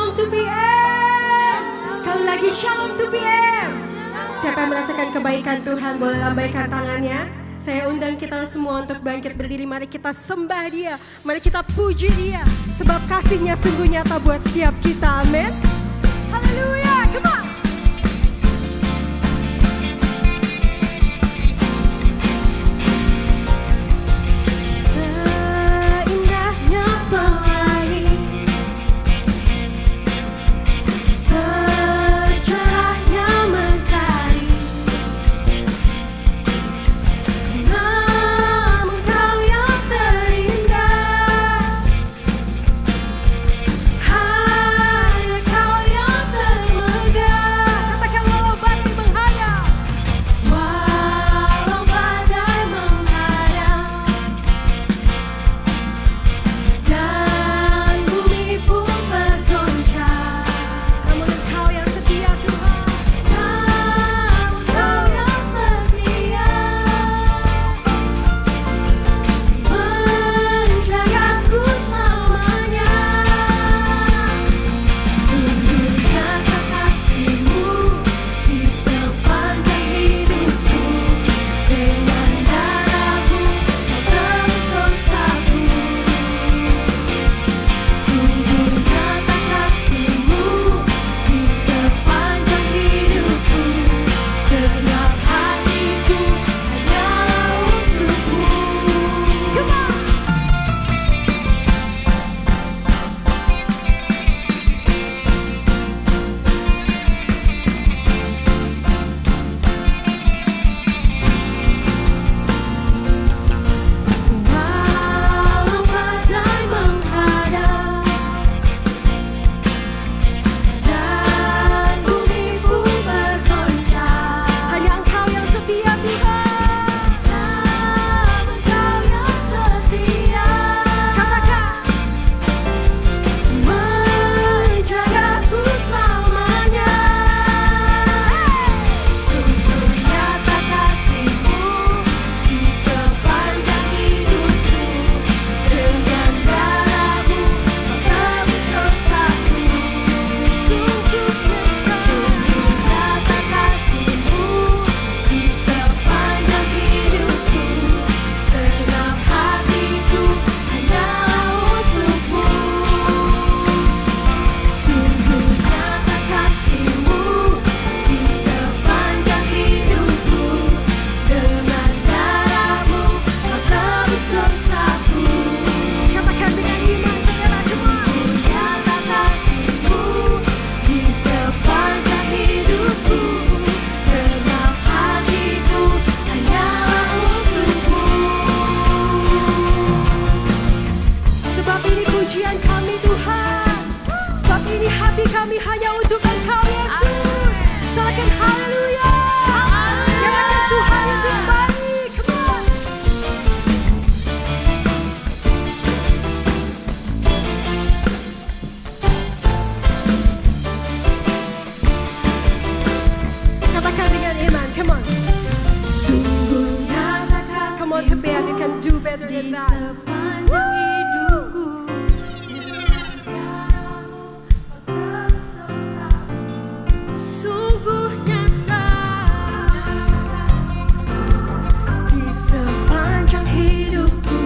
Shalom 2 PM. Sekali lagi Shalom 2 PM. Siapa yang merasakan kebaikan Tuhan boleh lambaikan tangannya. Saya undang kita semua untuk bangkit berdiri. Mari kita sembah Dia, mari kita puji Dia, sebab kasih-Nya sungguh nyata buat setiap kita. Amin. Haleluya. Come on. Seindahnya pelangi, secerahnya mentari, namun Kau yang terindah, hanya Kau yang termegah. Katakan walau badai menghadap, walau badai menghadap, dan bumi pun bergoncang, namun Engkau yang setia Tuhan, namun Kau yang setia, menjagaku selamanya. Sungguh nyata kasih-Mu di sepanjang hidupku, dengan darah-Mu Kau tebus dosaku. Sungguh nyata kasih-Mu di sepanjang hidupku, segenap hatiku hanyalah untuk-Mu. Come on. Walau badai menghadap, dan bumi pun bergoncang, hanya Engkau yang setia Tuhan, namun Kau yang setia. Katakan, menjagaku selamanya. Sungguh nyata kasih-Mu di sepanjang hidupku, dengan darah-Mu Kau tebus dosaku. Sungguh nyata kasih-Mu di sepanjang hidupku, segenap hatiku hanyalah untuk-Mu. Sungguh nyata kasih-Mu di sepanjang hidupku, dengan darah-Mu Kau tebus dosaku. Katakan dengan iman saudara semua. Nyata kasih-Mu di sepanjang hidupku, segenap hatiku hanyalah untuk-Mu. Sebab ini pujian kami Tuhan, sebab ini hati kami hanya untuk Engkau Yesus. Silakan haleluya. Nyatakan Tuhan Yesus baik. Come on. Katakan dengan iman. Come on. Sungguh nyata kasih-Mu. Come on to PM, you can do better than that. Sepanjang hidupku, sungguh nyata di sepanjang hidupku,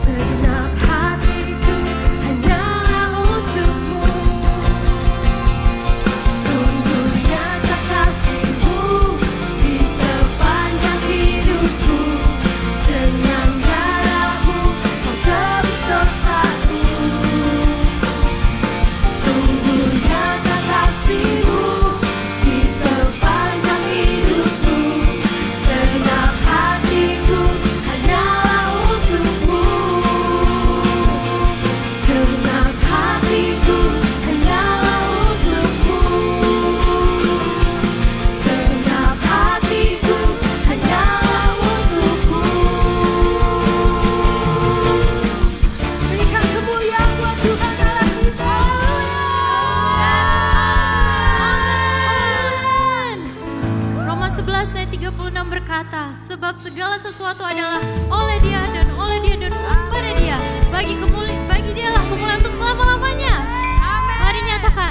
segenap hatiku hanyalah untuk-Mu. Sungguh nyata kasih-Mu di sepanjang hidupku, dengan darah-Mu Kau tebus dosaku. Sungguh nyata kasih-Mu di sepanjang hidupku, segenap hatiku hanyalah untuk-Mu. Segenap hatiku hanyalah untuk-Mu. Segenap hatiku hanyalah untuk-Mu. Berikan kemuliaan buat Tuhan Allah kita. Amin. Roma 11 ayat 36 berkata, sebab segala sesuatu adalah oleh Dia dan pada Dia. Bagi Dialah kemuliaan untuk selama-lamanya. Mari nyatakan.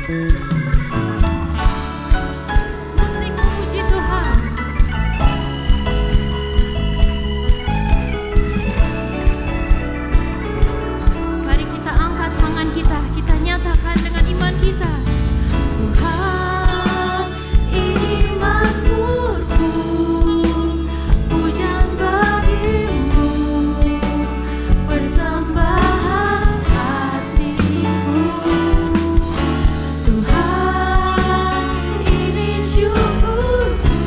Musik memuji Tuhan. Mari kita angkat tangan kita nyatakan dengan iman kita. Tuhan, ini mazmurku, pujian bagimu, persembahan hatiku. Tuhan, ini syukurku,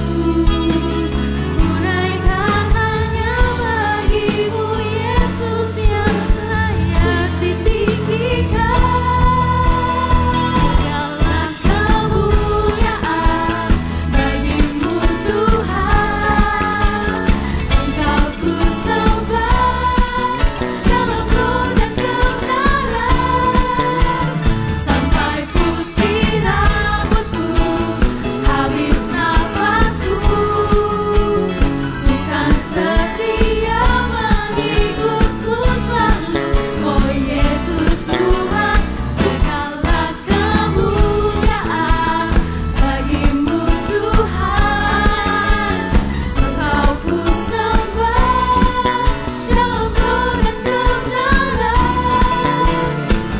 kunaikan hanya bagimu, Yesus yang layak ditinggikan. Segala kemuliaan bagimu Tuhan, Engkau ku sembah dalam roh dan kebenaran. Sampai putih rambutku, habis nafasku, bukan setia mengikutmu selalu. Oh Yesus Tuhan, segala kemuliaan bagimu Tuhan, Engkau ku sembah dalam roh dan kebenaran.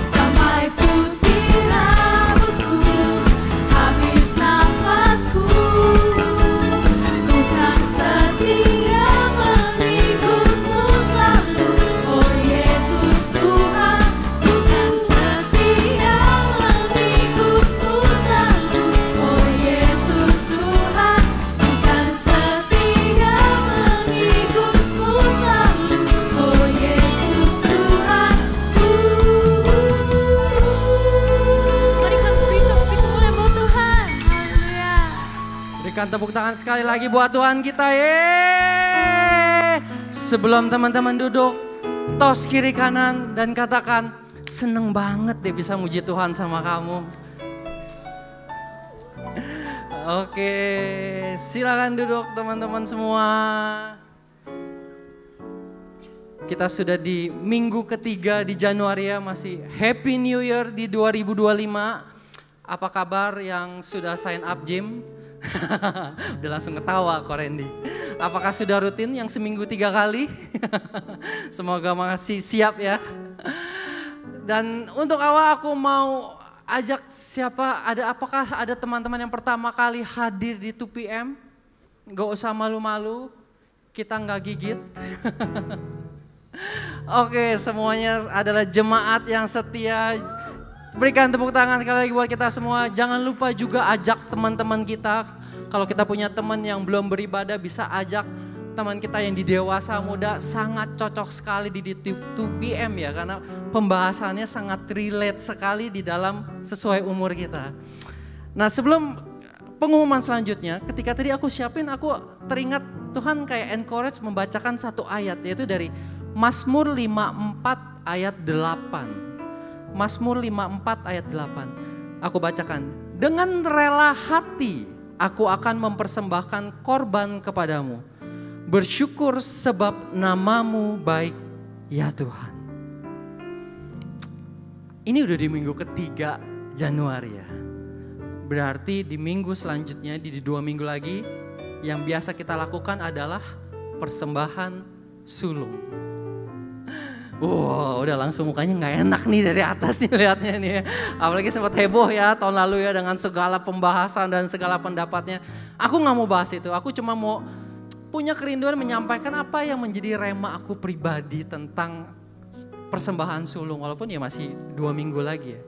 Sampai putih rambutku, habis nafasku, bukan setia mengikutmu selalu. Oh Yesus Tuhan, bukan setia mengikutmu selalu. Oh Yesus Tuhan, bukan setia mengikutmu selalu. Oh Yesus Tuhan. Mari kita beri tepuk tangan buat Tuhan. Haleluya. Berikan tepuk tangan sekali lagi buat Tuhan kita. Yeay. Sebelum teman-teman duduk, tos kiri kanan dan katakan, seneng banget deh bisa muji Tuhan sama kamu. Oke, silakan duduk teman-teman semua. Kita sudah di minggu ketiga di Januari ya, masih Happy New Year di 2025. Apa kabar yang sudah sign up gym? Udah langsung ketawa kok Randy. Apakah sudah rutin yang seminggu 3 kali? Semoga masih siap ya. Dan untuk awal aku mau ajak apakah ada teman-teman yang pertama kali hadir di 2PM? Gak usah malu-malu, kita nggak gigit. Oke, semuanya adalah jemaat yang setia. Berikan tepuk tangan sekali lagi buat kita semua. Jangan lupa juga ajak teman-teman kita. Kalau kita punya teman yang belum beribadah, bisa ajak teman kita yang di dewasa muda. Sangat cocok sekali di 2PM ya, karena pembahasannya sangat relate sekali di dalam sesuai umur kita. Nah, sebelum pengumuman selanjutnya, ketika tadi aku siapin, aku teringat Tuhan kayak encourage membacakan satu ayat, yaitu dari Mazmur 54 ayat 8. Mazmur 54 ayat 8. Aku bacakan. Dengan rela hati aku akan mempersembahkan korban kepadamu. Bersyukur sebab namamu baik ya Tuhan. Ini udah di minggu ketiga Januari ya. Berarti di minggu selanjutnya, di 2 minggu lagi, yang biasa kita lakukan adalah persembahan sulung. Wow, udah langsung mukanya nggak enak nih dari atas nih lihatnya nih ya. Apalagi sempat heboh ya tahun lalu ya dengan segala pembahasan dan segala pendapatnya. Aku nggak mau bahas itu, aku cuma mau punya kerinduan menyampaikan apa yang menjadi rema aku pribadi tentang persembahan sulung. Walaupun ya masih 2 minggu lagi ya.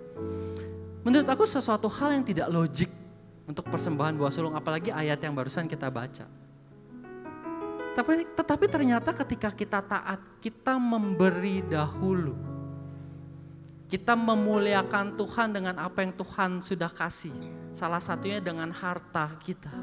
Menurut aku sesuatu hal yang tidak logik untuk persembahan buah sulung, apalagi ayat yang barusan kita baca. Tetapi ternyata ketika kita taat, kita memberi dahulu. Kita memuliakan Tuhan dengan apa yang Tuhan sudah kasih. Salah satunya dengan harta kita.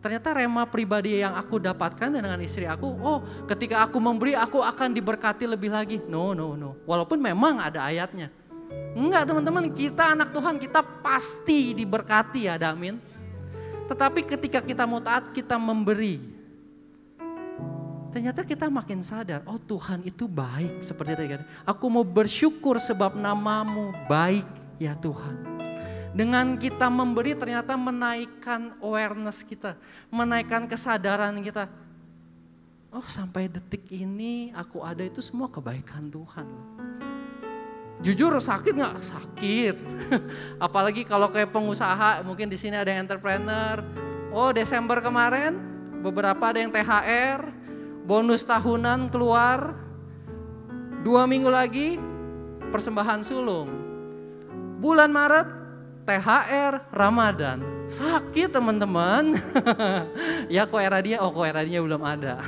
Ternyata rema pribadi yang aku dapatkan dengan istri aku, oh ketika aku memberi aku akan diberkati lebih lagi. No. Walaupun memang ada ayatnya. Enggak teman-teman, kita anak Tuhan, kita pasti diberkati ya, amin. Tetapi ketika kita mau taat, kita memberi. Ternyata kita makin sadar, oh Tuhan itu baik. Seperti tadi kan, aku mau bersyukur sebab namamu baik ya Tuhan. Dengan kita memberi ternyata menaikkan awareness kita, menaikkan kesadaran kita. Oh, sampai detik ini aku ada itu semua kebaikan Tuhan. Jujur sakit nggak? Sakit. Apalagi kalau kayak pengusaha, mungkin di sini ada yang entrepreneur. Oh, Desember kemarin beberapa ada yang THR, bonus tahunan keluar. 2 minggu lagi persembahan sulung. Bulan Maret THR Ramadan. Sakit teman-teman. Ya kok era dia, kok era dia belum ada.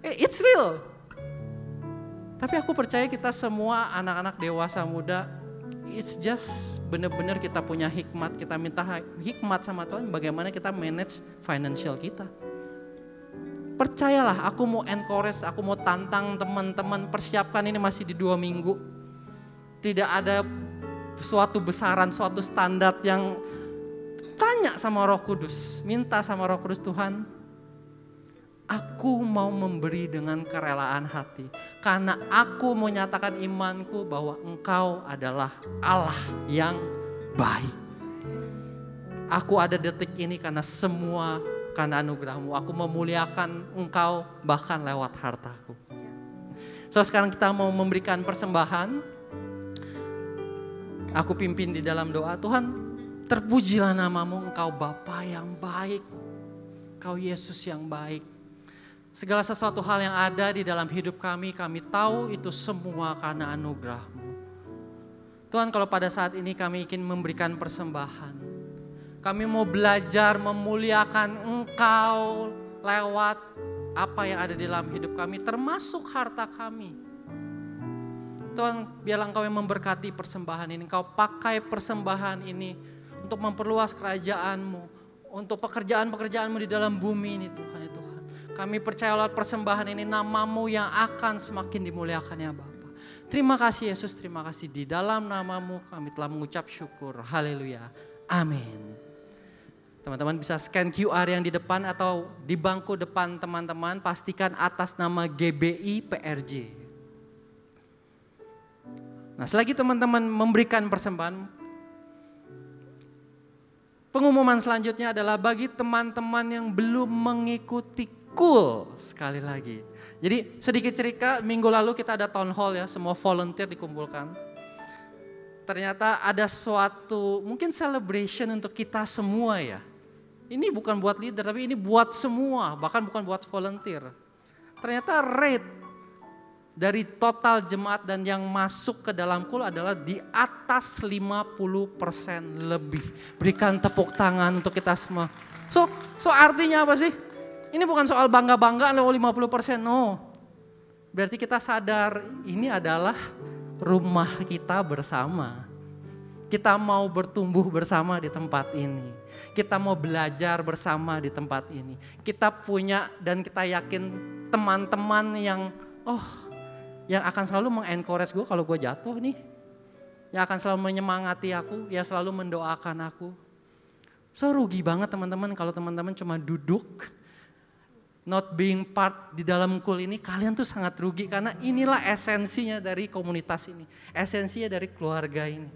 It's real. Tapi aku percaya kita semua anak-anak dewasa muda, it's just benar-benar kita punya hikmat, kita minta hikmat sama Tuhan bagaimana kita manage financial kita. Percayalah, aku mau encourage, aku mau tantang teman-teman, persiapkan ini masih di 2 minggu. Tidak ada suatu besaran, suatu standar yang tanya sama Roh Kudus, minta sama Roh Kudus, Tuhan, aku mau memberi dengan kerelaan hati. Karena aku menyatakan imanku bahwa Engkau adalah Allah yang baik. Aku ada detik ini karena semua karena anugerah-Mu. Aku memuliakan Engkau bahkan lewat hartaku. So sekarang kita mau memberikan persembahan. Aku pimpin di dalam doa. Tuhan, terpujilah nama-Mu, Engkau Bapa yang baik. Engkau Yesus yang baik. Segala sesuatu hal yang ada di dalam hidup kami tahu itu semua karena anugerah-Mu. Tuhan, kalau pada saat ini kami ingin memberikan persembahan, kami mau belajar memuliakan Engkau lewat apa yang ada di dalam hidup kami, termasuk harta kami. Tuhan, biarlah Engkau yang memberkati persembahan ini, Engkau pakai persembahan ini untuk memperluas kerajaan-Mu, untuk pekerjaan-pekerjaan-Mu di dalam bumi ini Tuhan. Kami percaya lewat persembahan ini nama-Mu yang akan semakin dimuliakan ya Bapa. Terima kasih Yesus, terima kasih di dalam nama-Mu kami telah mengucap syukur. Haleluya. Amin. Teman-teman bisa scan QR yang di depan atau di bangku depan teman-teman, pastikan atas nama GBI PRJ. Nah, selagi teman-teman memberikan persembahan, pengumuman selanjutnya adalah bagi teman-teman yang belum mengikuti sekali lagi. Jadi sedikit cerita, minggu lalu kita ada town hall ya, semua volunteer dikumpulkan. Ternyata ada suatu mungkin celebration untuk kita semua ya. Ini bukan buat leader tapi ini buat semua, bahkan bukan buat volunteer. Ternyata rate dari total jemaat dan yang masuk ke dalam kul adalah di atas 50% lebih. Berikan tepuk tangan untuk kita semua. So artinya apa sih? Ini bukan soal bangga-banggaan loh 50%, no. Berarti kita sadar ini adalah rumah kita bersama. Kita mau bertumbuh bersama di tempat ini. Kita mau belajar bersama di tempat ini. Kita punya dan kita yakin teman-teman yang akan selalu mengencourage gue kalau gue jatuh nih. Yang akan selalu menyemangati aku, yang selalu mendoakan aku. So rugi banget teman-teman kalau teman-teman cuma duduk. Not being part di dalam kul ini, kalian tuh sangat rugi karena inilah esensinya dari komunitas ini. Esensinya dari keluarga ini.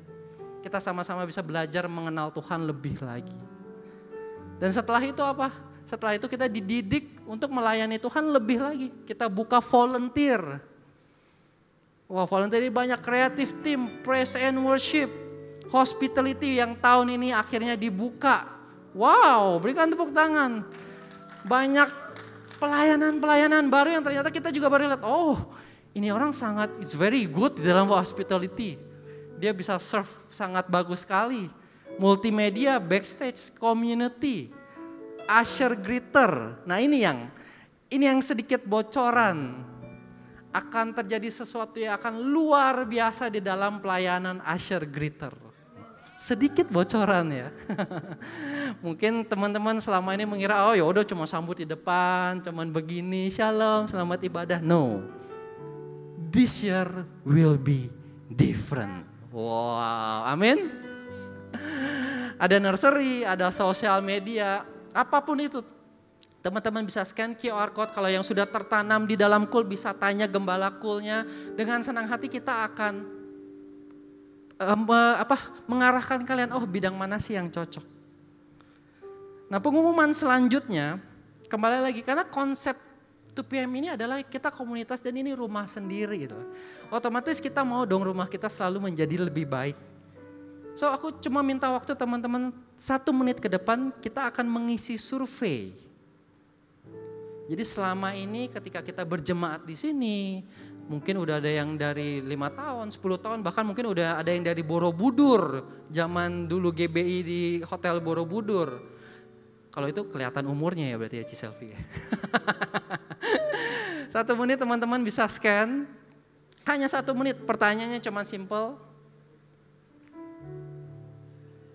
Kita sama-sama bisa belajar mengenal Tuhan lebih lagi. Dan setelah itu apa? Setelah itu kita dididik untuk melayani Tuhan lebih lagi. Kita buka volunteer. Wah, volunteer ini banyak, kreatif team, praise and worship, hospitality yang tahun ini akhirnya dibuka. Wow, berikan tepuk tangan. Banyak pelayanan-pelayanan baru yang ternyata kita juga baru lihat, ini orang sangat, it's very good di dalam hospitality. Dia bisa serve sangat bagus sekali. Multimedia, backstage, community, usher greeter. Nah ini yang sedikit bocoran. Akan terjadi sesuatu yang akan luar biasa di dalam pelayanan usher greeter. Sedikit bocoran ya. Mungkin teman-teman selama ini mengira udah cuma sambut di depan, cuman begini, shalom, selamat ibadah. No. This year will be different. Wow, amin. Ada nursery, ada sosial media, apapun itu. Teman-teman bisa scan QR code, kalau yang sudah tertanam di dalam kul bisa tanya gembala kulnya. Dengan senang hati kita akan mengarahkan kalian, oh bidang mana sih yang cocok. Nah pengumuman selanjutnya, kembali lagi karena konsep 2PM ini adalah kita komunitas dan ini rumah sendiri gitu. Otomatis kita mau dong rumah kita selalu menjadi lebih baik. So aku cuma minta waktu teman-teman 1 menit ke depan kita akan mengisi survei. Jadi selama ini ketika kita berjemaat di sini, mungkin udah ada yang dari 5 tahun, 10 tahun, bahkan mungkin udah ada yang dari Borobudur, zaman dulu GBI di Hotel Borobudur. Kalau itu kelihatan umurnya ya berarti ya Ciselvi ya. 1 menit teman-teman bisa scan, hanya 1 menit, pertanyaannya cuma simple.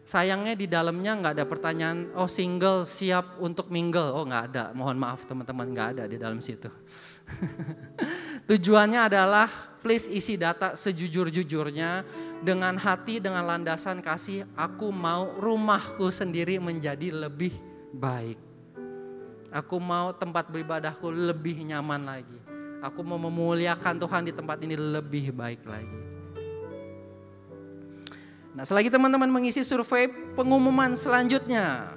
Sayangnya di dalamnya nggak ada pertanyaan, oh single siap untuk mingle, oh nggak ada, mohon maaf teman-teman nggak ada di dalam situ. Tujuannya adalah please isi data sejujur-jujurnya dengan hati, dengan landasan kasih, aku mau rumahku sendiri menjadi lebih baik. Aku mau tempat beribadahku lebih nyaman lagi. Aku mau memuliakan Tuhan di tempat ini lebih baik lagi. Nah selagi teman-teman mengisi survei, pengumuman selanjutnya.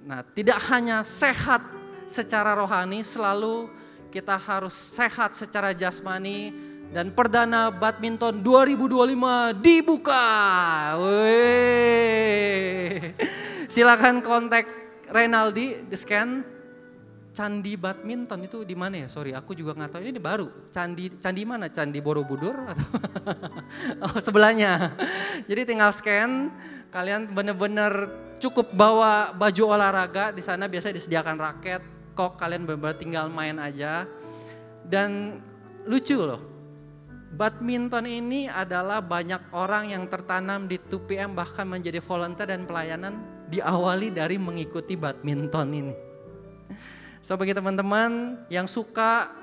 Nah tidak hanya sehat secara rohani, selalu kita harus sehat secara jasmani. Dan perdana badminton 2025 dibuka. Wih. Silakan kontak Renaldi, di scan. Candi badminton itu di mana ya? Sorry, aku juga nggak tahu. Ini baru. Candi mana? Candi Borobudur atau oh, sebelahnya. Jadi tinggal scan. Kalian benar-benar cukup bawa baju olahraga. Di sana biasanya disediakan raket, kok. Kalian benar-benar tinggal main aja. Dan lucu loh. Badminton ini adalah banyak orang yang tertanam di 2PM bahkan menjadi volunteer dan pelayanan diawali dari mengikuti badminton ini. So bagi teman-teman yang suka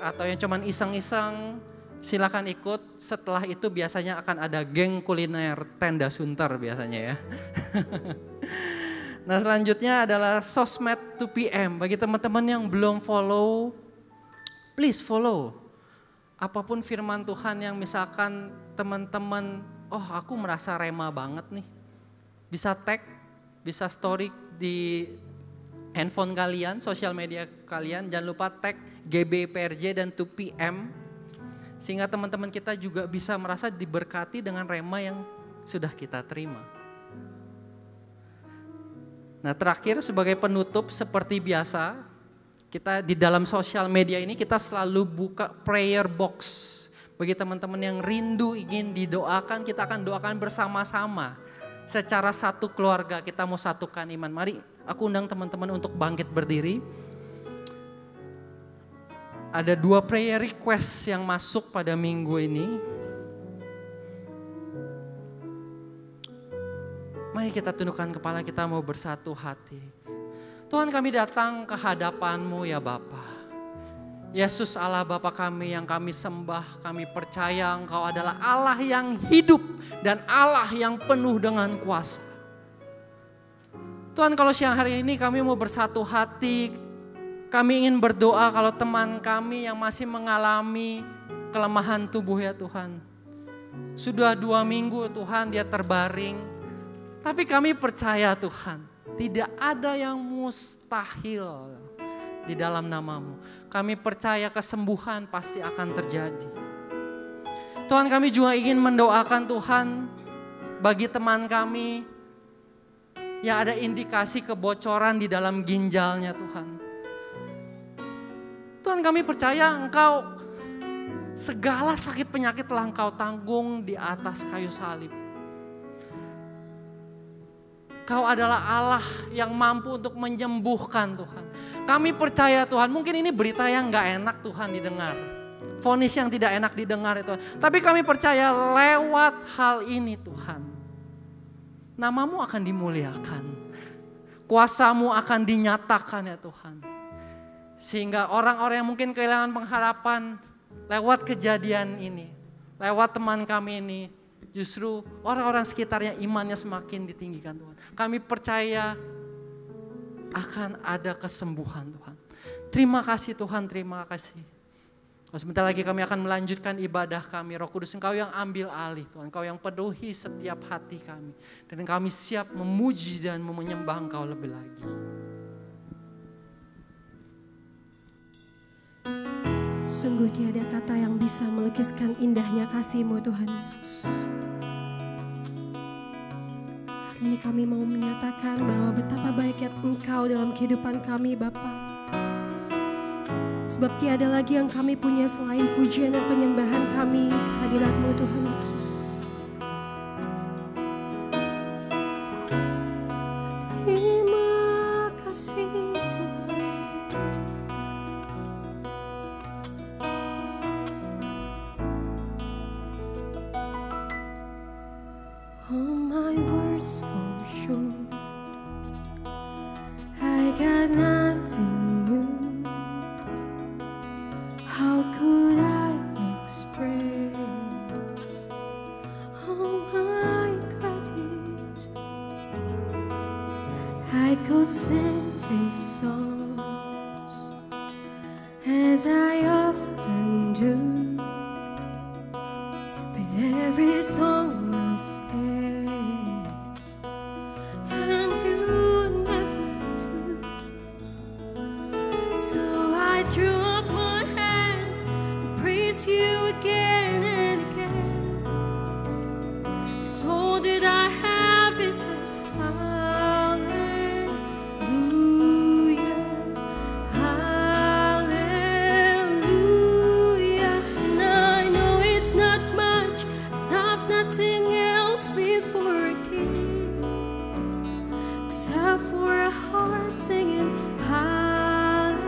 atau yang cuman iseng-iseng silakan ikut. Setelah itu biasanya akan ada geng kuliner tenda sunter biasanya ya. Nah selanjutnya adalah sosmed 2PM. Bagi teman-teman yang belum follow, please follow. Apapun firman Tuhan yang misalkan teman-teman, oh aku merasa rema banget nih. Bisa tag, bisa story di handphone kalian, sosial media kalian. Jangan lupa tag GBPRJ dan 2PM. Sehingga teman-teman kita juga bisa merasa diberkati dengan rema yang sudah kita terima. Nah terakhir sebagai penutup seperti biasa, kita di dalam sosial media ini kita selalu buka prayer box. Bagi teman-teman yang rindu ingin didoakan, kita akan doakan bersama-sama. Secara satu keluarga kita mau satukan iman. Mari aku undang teman-teman untuk bangkit berdiri. Ada 2 prayer request yang masuk pada minggu ini. Mari kita tundukkan kepala, kita mau bersatu hati. Tuhan kami datang ke hadapan-Mu ya Bapa. Yesus Allah Bapa kami yang kami sembah, kami percaya Engkau adalah Allah yang hidup dan Allah yang penuh dengan kuasa. Tuhan kalau siang hari ini kami mau bersatu hati, kami ingin berdoa kalau teman kami yang masih mengalami kelemahan tubuh ya Tuhan. Sudah 2 minggu Tuhan dia terbaring, tapi kami percaya Tuhan. Tidak ada yang mustahil di dalam nama-Mu. Kami percaya kesembuhan pasti akan terjadi. Tuhan kami juga ingin mendoakan Tuhan bagi teman kami yang ada indikasi kebocoran di dalam ginjalnya Tuhan. Tuhan kami percaya Engkau segala sakit penyakit telah Engkau tanggung di atas kayu salib. Kau adalah Allah yang mampu untuk menyembuhkan Tuhan. Kami percaya Tuhan, mungkin ini berita yang gak enak Tuhan didengar. Vonis yang tidak enak didengar Tuhan. Tapi kami percaya lewat hal ini Tuhan. Nama-Mu akan dimuliakan. Kuasa-Mu akan dinyatakan ya Tuhan. Sehingga orang-orang yang mungkin kehilangan pengharapan lewat kejadian ini. Lewat teman kami ini. Justru orang-orang sekitarnya imannya semakin ditinggikan Tuhan. Kami percaya akan ada kesembuhan Tuhan. Terima kasih Tuhan, terima kasih. Sebentar lagi kami akan melanjutkan ibadah kami. Roh Kudus, Engkau yang ambil alih Tuhan. Engkau yang penuhi setiap hati kami. Dan kami siap memuji dan menyembah Engkau lebih lagi. Sungguh tiada kata yang bisa melukiskan indahnya kasih-Mu Tuhan Yesus. Hari ini kami mau menyatakan bahwa betapa baiknya Engkau dalam kehidupan kami Bapa. Sebab tiada lagi yang kami punya selain pujian dan penyembahan kami kehadirat-Mu Tuhan Yesus. Terima kasih Tuhan. All my words fall short. I got nothing new. How could I express all my gratitude? I could sing these songs as I often do, but every song must end, and you never do. So I drew up my hands and praise you again and again. 'Cause all that I have is a hallelujah, hallelujah. And I know it's not much, I've nothing else fit for a king, except for a heart singing hallelujah,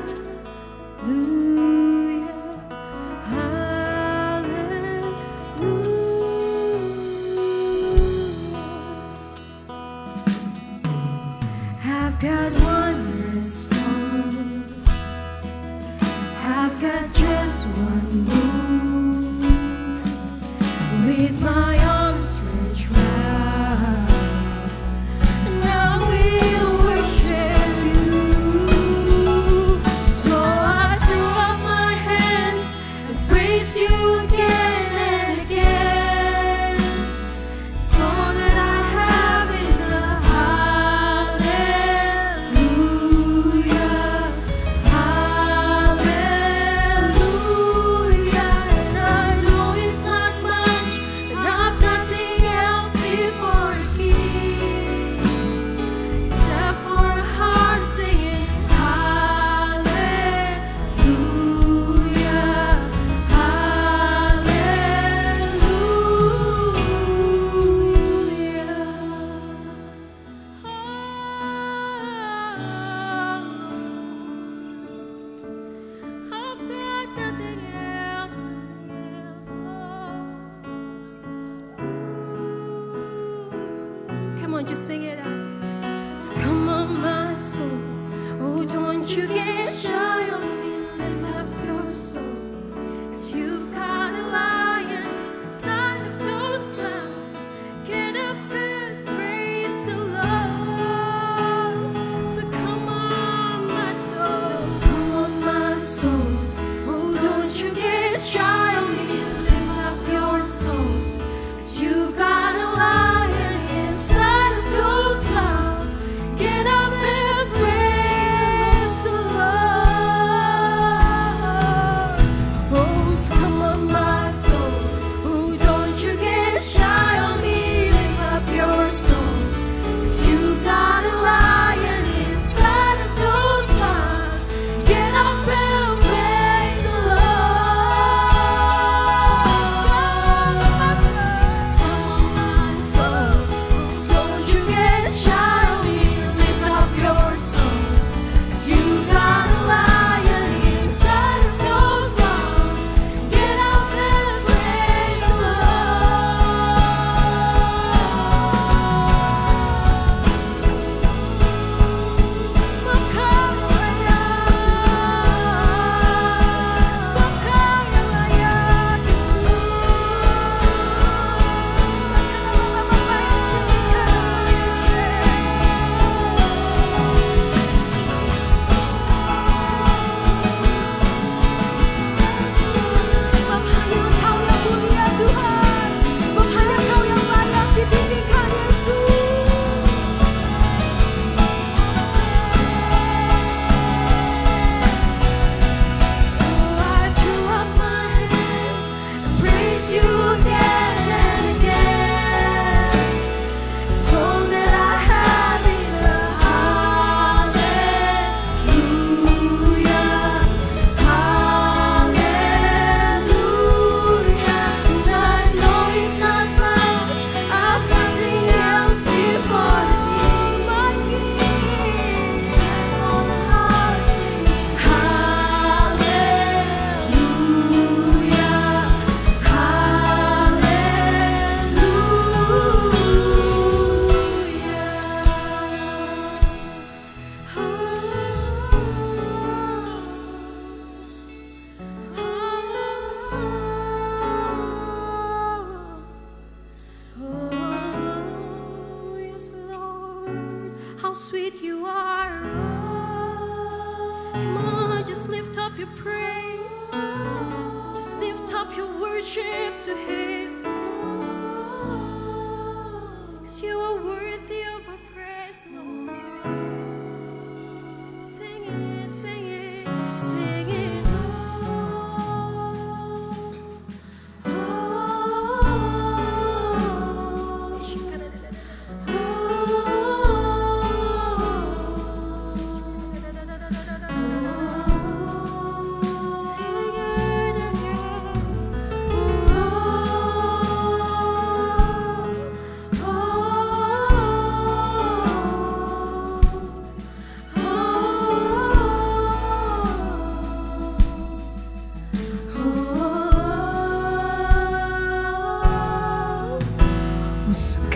hallelujah. I've got one response, I've got just one move, with my arms stretched wide, and I will worship you. So I threw up my hands and praise you again and again. So all that I have is a hallelujah, hallelujah. And I know it's not much, and I've nothing else fit for a king, except for a heart singing hallelujah, hallelujah. I've got nothing else, Lord. Come on, just sing it out. So come on, my soul. Oh, don't you get shy on me. Lift up your soul. 'Cause you've got a lion inside of those lungs. Get up and praise the Lord. So come on, my soul. Come on, my soul. Oh, don't you get shy on me. Lift up your soul. 'Cause you've got a lion inside of those lungs. Get up and praise the Lord. Oh, so come sweet you are. Come on, just lift up your praise. Just lift up your worship to Him. 'Cause you are worthy of our praise, Lord. Sing it, sing it, sing it.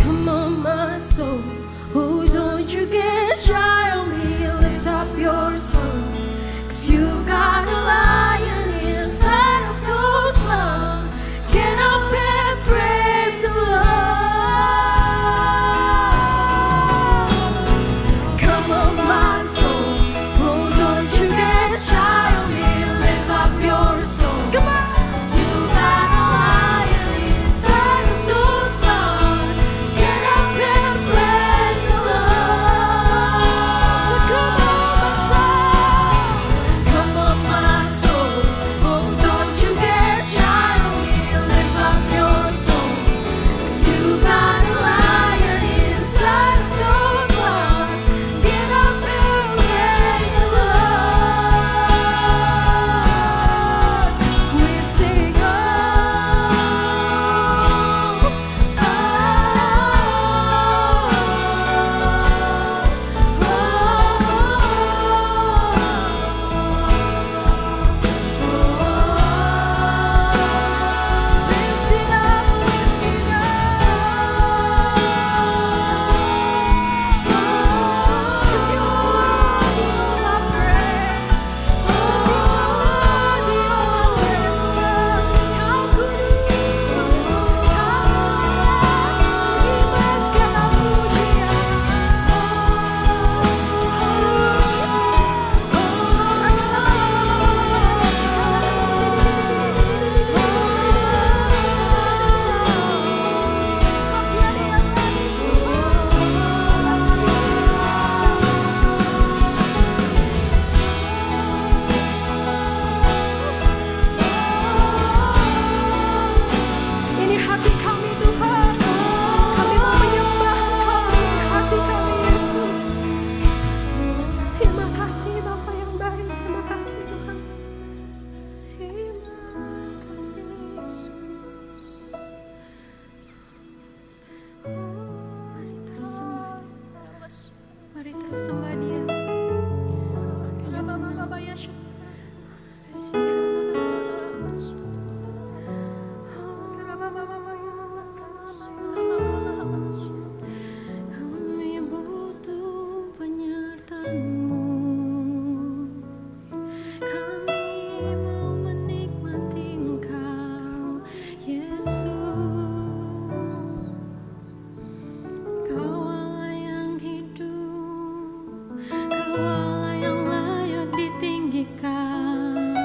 Come on, my soul, oh, don't you get shy on me. Lift up your song, 'cause you've got a lion inside of those lungs. Get up and praise the Lord. Come on, my soul, oh, don't you get shy on me. Lift up your song. Come on. 'Cause you've got a lion inside of those lungs. Get up and praise the Lord. So come on, my soul. Come on, my soul. Oh, don't you get shy on me. Lift up your soul. 'Cause you've got a lion inside of those lungs. Get up and praise the Lord. We sing, oh, lift it up, lift it up. 'Cause you're worthy of our praise. 'Cause you're worthy of our praise, Lord. Kau kudus, Kau mulia, segala pujian. Sebab tiada yang lain Ini hati kami, Tuhan. Kami mau menyembah Engkau. Ini hati kami, Yesus. Terima kasih Bapa yang baik. Terima kasih Tuhan. Terima kasih Yesus. Mari terus sembah Dia. Mari terus sembah Dia. Kami butuh penyertaan-Mu. Kami mau menikmati Engkau, Yesus. Kau Allah yang hidup, Kau Allah yang layak ditinggikan,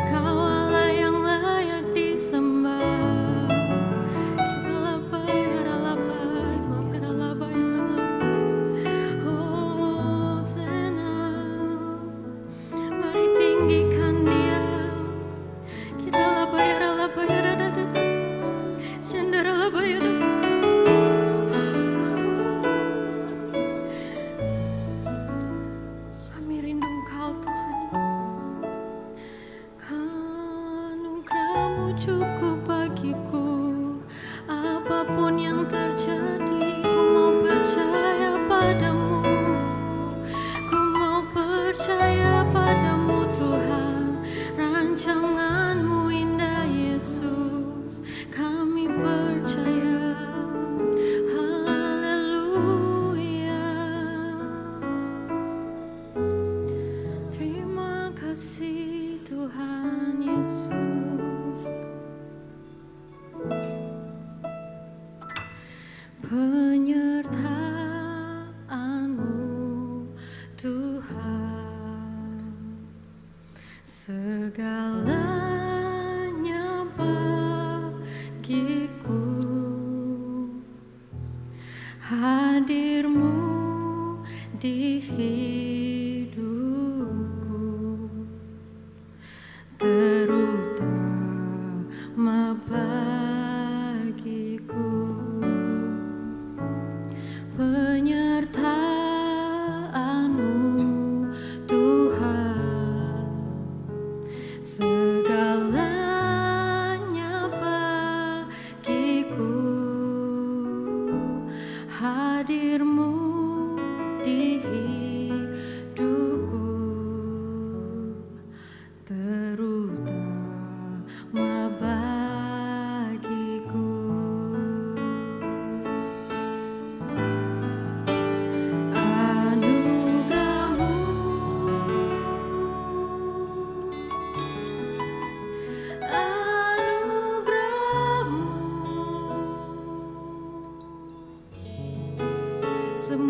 Kau Allah yang layak disembah. Hosana, mari tinggikan Dia. Kami rindu Engkau, Tuhan Yesus. Anugerah-Mu cukup bagiku. Apapun yang terjadi, ku mau percaya padamu. Ku mau percaya padamu, Tuhan. Rancangan-Mu indah, Yesus. Kami percaya. Haleluya. Terima kasih Tuhan Yesus. Penyertaan-Mu hadirmu di hidupku, terutama bagiku. Anugerahmu, anugerahmu, semua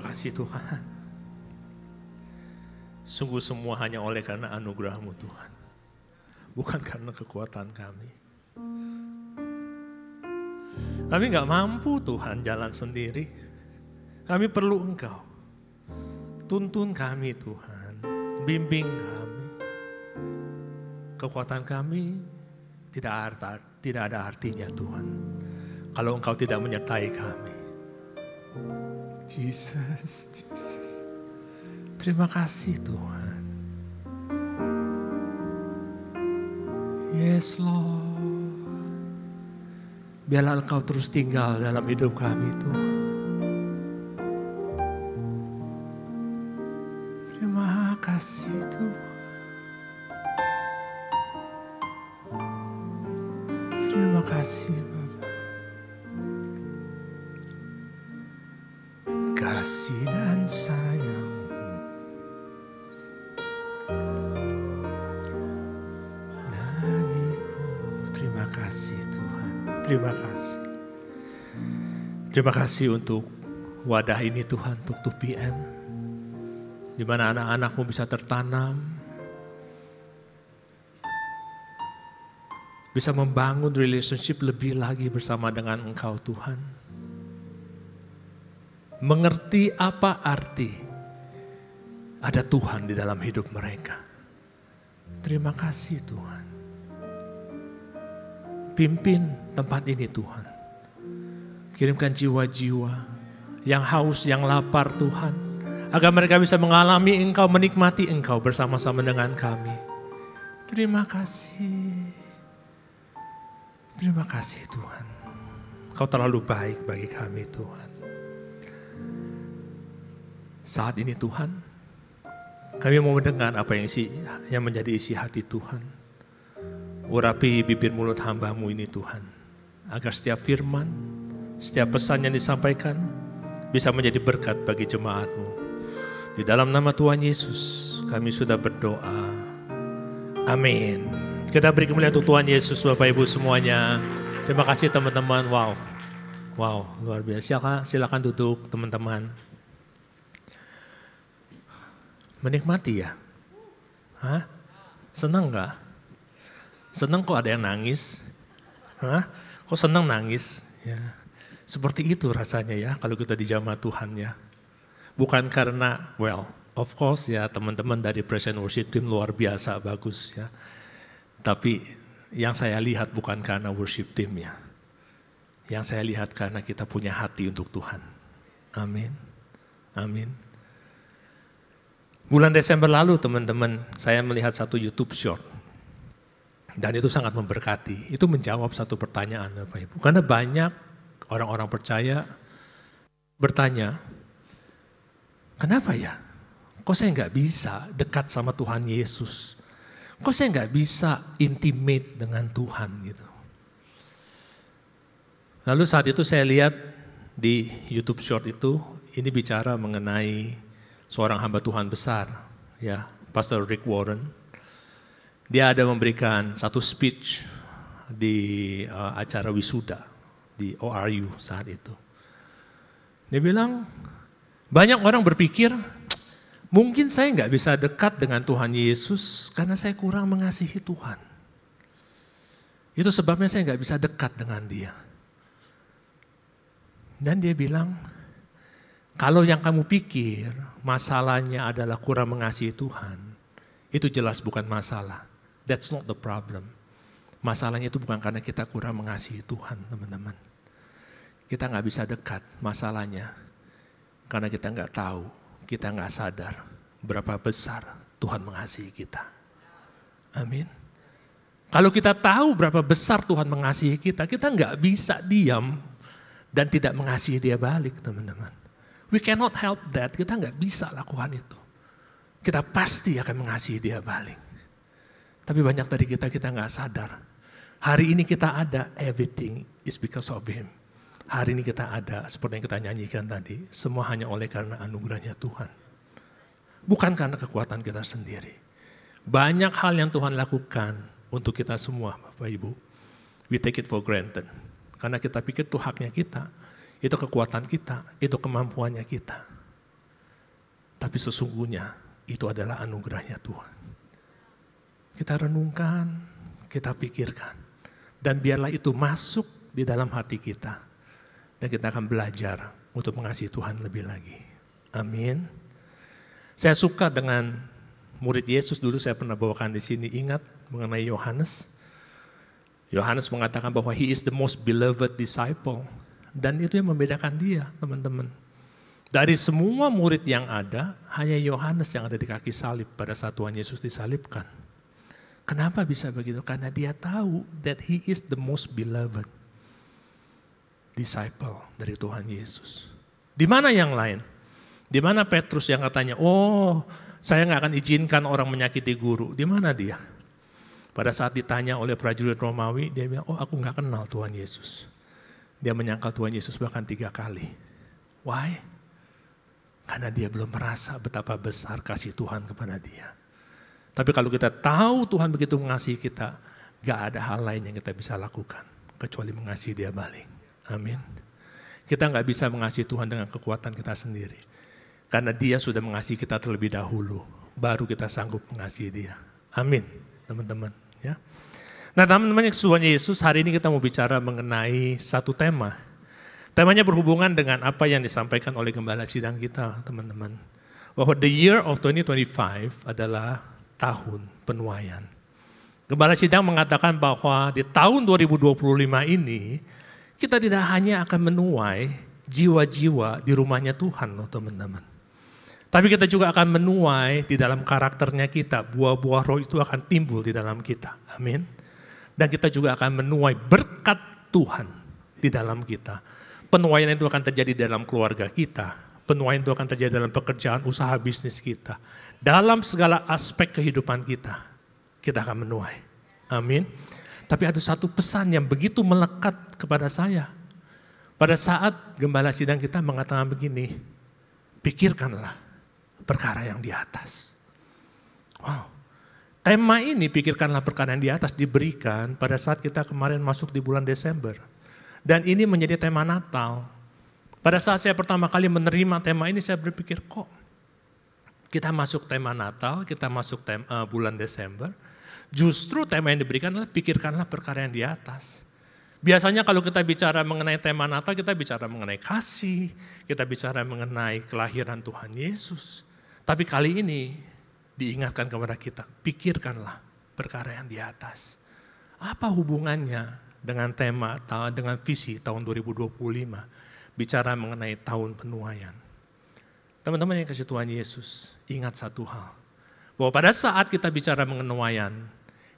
Terima kasih Tuhan. Sungguh semua hanya oleh karena anugerah-Mu Tuhan. Bukan karena kekuatan kami. Kami gak mampu Tuhan jalan sendiri. Kami perlu Engkau. Tuntun kami Tuhan. Bimbing kami. Kekuatan kami tidak ada artinya Tuhan. Kalau Engkau tidak menyertai kami. Jesus. Terima kasih Tuhan. Yes Lord. Biarlah Engkau terus tinggal dalam hidup kami Tuhan. Terima kasih Tuhan. Terima kasih Bapa. Kasih dan sayang. Terima kasih Tuhan. Terima kasih. Terima kasih untuk wadah ini Tuhan, untuk 2PM. Di mana anak-anak-Mu bisa tertanam. Bisa membangun relationship lebih lagi bersama dengan Engkau Tuhan. Mengerti apa arti ada Tuhan di dalam hidup mereka. Terima kasih Tuhan. Pimpin tempat ini Tuhan. Kirimkan jiwa-jiwa yang haus, yang lapar Tuhan. Agar mereka bisa mengalami Engkau, menikmati Engkau bersama-sama dengan kami. Terima kasih. Terima kasih Tuhan. Kau terlalu baik bagi kami Tuhan. Saat ini Tuhan, kami mau mendengar apa yang menjadi isi hati Tuhan. Urapi bibir mulut hamba-Mu ini Tuhan. Agar setiap firman, setiap pesan yang disampaikan bisa menjadi berkat bagi jemaat-Mu. Di dalam nama Tuhan Yesus kami sudah berdoa. Amin. Kita beri kemuliaan untuk Tuhan Yesus Bapak Ibu semuanya. Terima kasih teman-teman. Wow, luar biasa. Silakan duduk teman-teman. Menikmati ya? Hah? Senang gak? Senang kok ada yang nangis? Hah? Kok senang nangis? Ya. Seperti itu rasanya ya kalau kita dijamah Tuhan ya. Bukan karena, of course ya teman-teman dari Praise and Worship Team luar biasa, bagus ya. Tapi yang saya lihat bukan karena worship team-nya. Yang saya lihat karena kita punya hati untuk Tuhan. Amin. Amin. Bulan Desember lalu teman-teman, saya melihat satu YouTube short. Dan itu sangat memberkati. Itu menjawab satu pertanyaan Bapak Ibu. Karena banyak orang-orang percaya bertanya, kenapa ya? Kok saya nggak bisa dekat sama Tuhan Yesus? Kok saya nggak bisa intimate dengan Tuhan gitu. Lalu saat itu saya lihat di YouTube short itu, ini bicara mengenai seorang hamba Tuhan besar, ya, Pastor Rick Warren. Dia ada memberikan satu speech di acara wisuda di ORU saat itu. Dia bilang, banyak orang berpikir, mungkin saya nggak bisa dekat dengan Tuhan Yesus karena saya kurang mengasihi Tuhan. Itu sebabnya saya nggak bisa dekat dengan Dia. Dan dia bilang, kalau yang kamu pikir masalahnya adalah kurang mengasihi Tuhan, itu jelas bukan masalah. That's not the problem. Masalahnya itu bukan karena kita kurang mengasihi Tuhan, teman-teman. Kita nggak bisa dekat, masalahnya karena kita nggak tahu. Kita nggak sadar berapa besar Tuhan mengasihi kita. Amin. Kalau kita tahu berapa besar Tuhan mengasihi kita, kita nggak bisa diam dan tidak mengasihi Dia balik, teman-teman. We cannot help that, kita nggak bisa lakukan itu. Kita pasti akan mengasihi Dia balik. Tapi banyak dari kita nggak sadar. Hari ini kita ada, everything is because of Him. Hari ini kita ada, seperti yang kita nyanyikan tadi, semua hanya oleh karena anugerahnya Tuhan. Bukan karena kekuatan kita sendiri. Banyak hal yang Tuhan lakukan untuk kita semua, Bapak Ibu. We take it for granted. Karena kita pikir itu haknya kita, itu kekuatan kita, itu kemampuannya kita. Tapi sesungguhnya itu adalah anugerahnya Tuhan. Kita renungkan, kita pikirkan. Dan biarlah itu masuk di dalam hati kita. Dan kita akan belajar untuk mengasihi Tuhan lebih lagi. Amin. Saya suka dengan murid Yesus, dulu saya pernah bawakan di sini, ingat mengenai Yohanes. Yohanes mengatakan bahwa he is the most beloved disciple. Dan itu yang membedakan dia, teman-teman. Dari semua murid yang ada, hanya Yohanes yang ada di kaki salib pada saat Tuhan Yesus disalibkan. Kenapa bisa begitu? Karena dia tahu that he is the most beloved disciple dari Tuhan Yesus. Di mana yang lain? Di mana Petrus yang katanya, oh saya nggak akan izinkan orang menyakiti guru. Di mana dia? Pada saat ditanya oleh prajurit Romawi, dia bilang, oh aku nggak kenal Tuhan Yesus. Dia menyangkal Tuhan Yesus bahkan 3 kali. Why? Karena dia belum merasa betapa besar kasih Tuhan kepada dia. Tapi kalau kita tahu Tuhan begitu mengasihi kita, gak ada hal lain yang kita bisa lakukan kecuali mengasihi dia balik. Amin. Kita gak bisa mengasihi Tuhan dengan kekuatan kita sendiri. Karena dia sudah mengasihi kita terlebih dahulu, baru kita sanggup mengasihi dia. Amin, teman-teman. Ya. Nah, teman-teman yang kesukaan Yesus, hari ini kita mau bicara mengenai satu tema. Temanya berhubungan dengan apa yang disampaikan oleh gembala sidang kita, teman-teman. Bahwa the year of 2025 adalah tahun penuaian. Gembala sidang mengatakan bahwa di tahun 2025 ini, kita tidak hanya akan menuai jiwa-jiwa di rumahnya Tuhan, loh teman-teman. Tapi kita juga akan menuai di dalam karakternya kita, buah-buah roh itu akan timbul di dalam kita. Amin. Dan kita juga akan menuai berkat Tuhan di dalam kita. Penuaian itu akan terjadi dalam keluarga kita. Penuaian itu akan terjadi dalam pekerjaan, usaha bisnis kita. Dalam segala aspek kehidupan kita, kita akan menuai. Amin. Tapi ada satu pesan yang begitu melekat kepada saya. Pada saat gembala sidang kita mengatakan begini, pikirkanlah perkara yang di atas. Wow. Tema ini, pikirkanlah perkara yang di atas, diberikan pada saat kita kemarin masuk di bulan Desember. Dan ini menjadi tema Natal. Pada saat saya pertama kali menerima tema ini, saya berpikir, kok kita masuk tema Natal, kita masuk bulan Desember, justru tema yang diberikan adalah pikirkanlah perkara yang di atas. Biasanya kalau kita bicara mengenai tema Natal, kita bicara mengenai kasih, kita bicara mengenai kelahiran Tuhan Yesus. Tapi kali ini diingatkan kepada kita, pikirkanlah perkara yang di atas. Apa hubungannya dengan tema, dengan visi tahun 2025, bicara mengenai tahun penuaian. Teman-teman yang kasih Tuhan Yesus, ingat satu hal, bahwa pada saat kita bicara mengenai penuaian,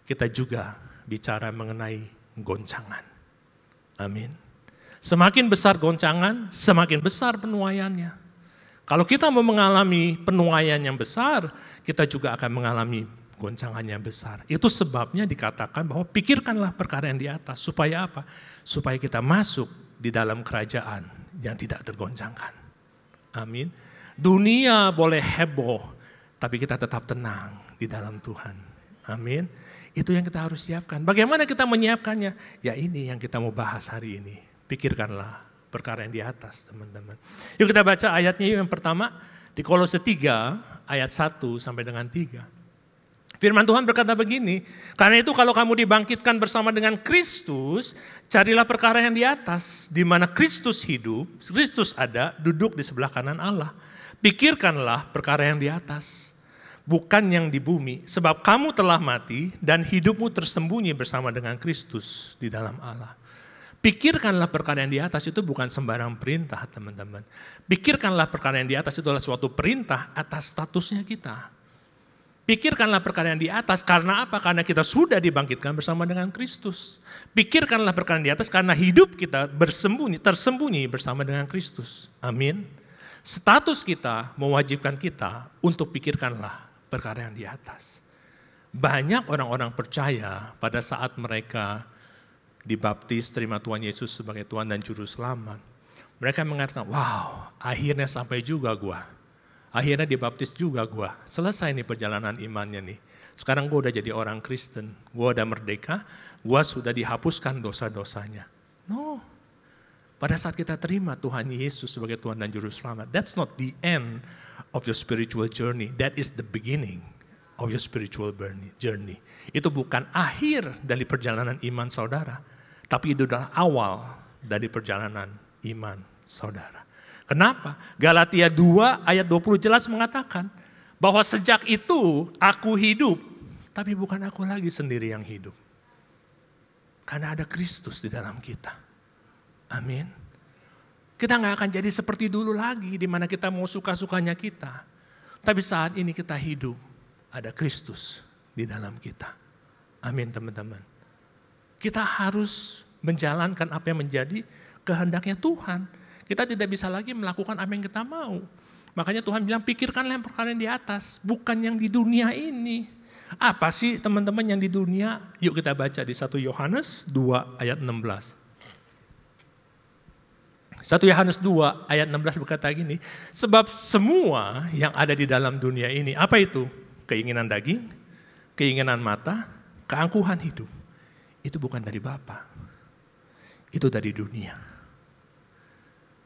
kita juga bicara mengenai goncangan. Amin. Semakin besar goncangan, semakin besar penuaiannya. Kalau kita mau mengalami penuaian yang besar, kita juga akan mengalami goncangan yang besar. Itu sebabnya dikatakan bahwa pikirkanlah perkara yang di atas. Supaya apa? Supaya kita masuk di dalam kerajaan yang tidak tergoncangkan. Amin. Dunia boleh heboh, tapi kita tetap tenang di dalam Tuhan. Amin. Itu yang kita harus siapkan. Bagaimana kita menyiapkannya? Ya ini yang kita mau bahas hari ini. Pikirkanlah perkara yang di atas, teman-teman. Yuk kita baca ayatnya yang pertama di Kolose 3 ayat 1 sampai dengan 3. Firman Tuhan berkata begini, karena itu kalau kamu dibangkitkan bersama dengan Kristus, carilah perkara yang di atas, di mana Kristus hidup, Kristus ada, duduk di sebelah kanan Allah. Pikirkanlah perkara yang di atas, bukan yang di bumi, sebab kamu telah mati dan hidupmu tersembunyi bersama dengan Kristus di dalam Allah. Pikirkanlah perkara yang di atas itu bukan sembarang perintah, teman-teman. Pikirkanlah perkara yang di atas itu adalah suatu perintah atas statusnya kita. Pikirkanlah perkara yang di atas karena apa? Karena kita sudah dibangkitkan bersama dengan Kristus. Pikirkanlah perkara yang di atas karena hidup kita tersembunyi bersama dengan Kristus. Amin. Status kita mewajibkan kita untuk pikirkanlah perkara yang di atas. Banyak orang-orang percaya pada saat mereka dibaptis, terima Tuhan Yesus sebagai Tuhan dan Juru Selamat. Mereka mengatakan, wow, akhirnya sampai juga gua. Akhirnya dibaptis juga gua. Selesai nih perjalanan imannya nih. Sekarang gua udah jadi orang Kristen. Gua udah merdeka, gua sudah dihapuskan dosa-dosanya. No. Pada saat kita terima Tuhan Yesus sebagai Tuhan dan Juru Selamat, that's not the end of your spiritual journey. That is the beginning of your spiritual journey. Itu bukan akhir dari perjalanan iman saudara, tapi itu adalah awal dari perjalanan iman saudara. Kenapa? Galatia 2 ayat 20 jelas mengatakan bahwa sejak itu aku hidup, tapi bukan aku lagi sendiri yang hidup. Karena ada Kristus di dalam kita. Amin. Kita nggak akan jadi seperti dulu lagi di mana kita mau suka-sukanya kita. Tapi saat ini kita hidup, ada Kristus di dalam kita. Amin teman-teman. Kita harus menjalankan apa yang menjadi kehendaknya Tuhan. Kita tidak bisa lagi melakukan apa yang kita mau. Makanya Tuhan bilang pikirkanlah yang perkara yang di atas, bukan yang di dunia ini. Apa sih teman-teman yang di dunia? Yuk kita baca di 1 Yohanes 2 ayat 16. 1 Yohanes 2 ayat 16 berkata gini, sebab semua yang ada di dalam dunia ini, apa itu? Keinginan daging, keinginan mata, keangkuhan hidup. Itu bukan dari Bapa, itu dari dunia.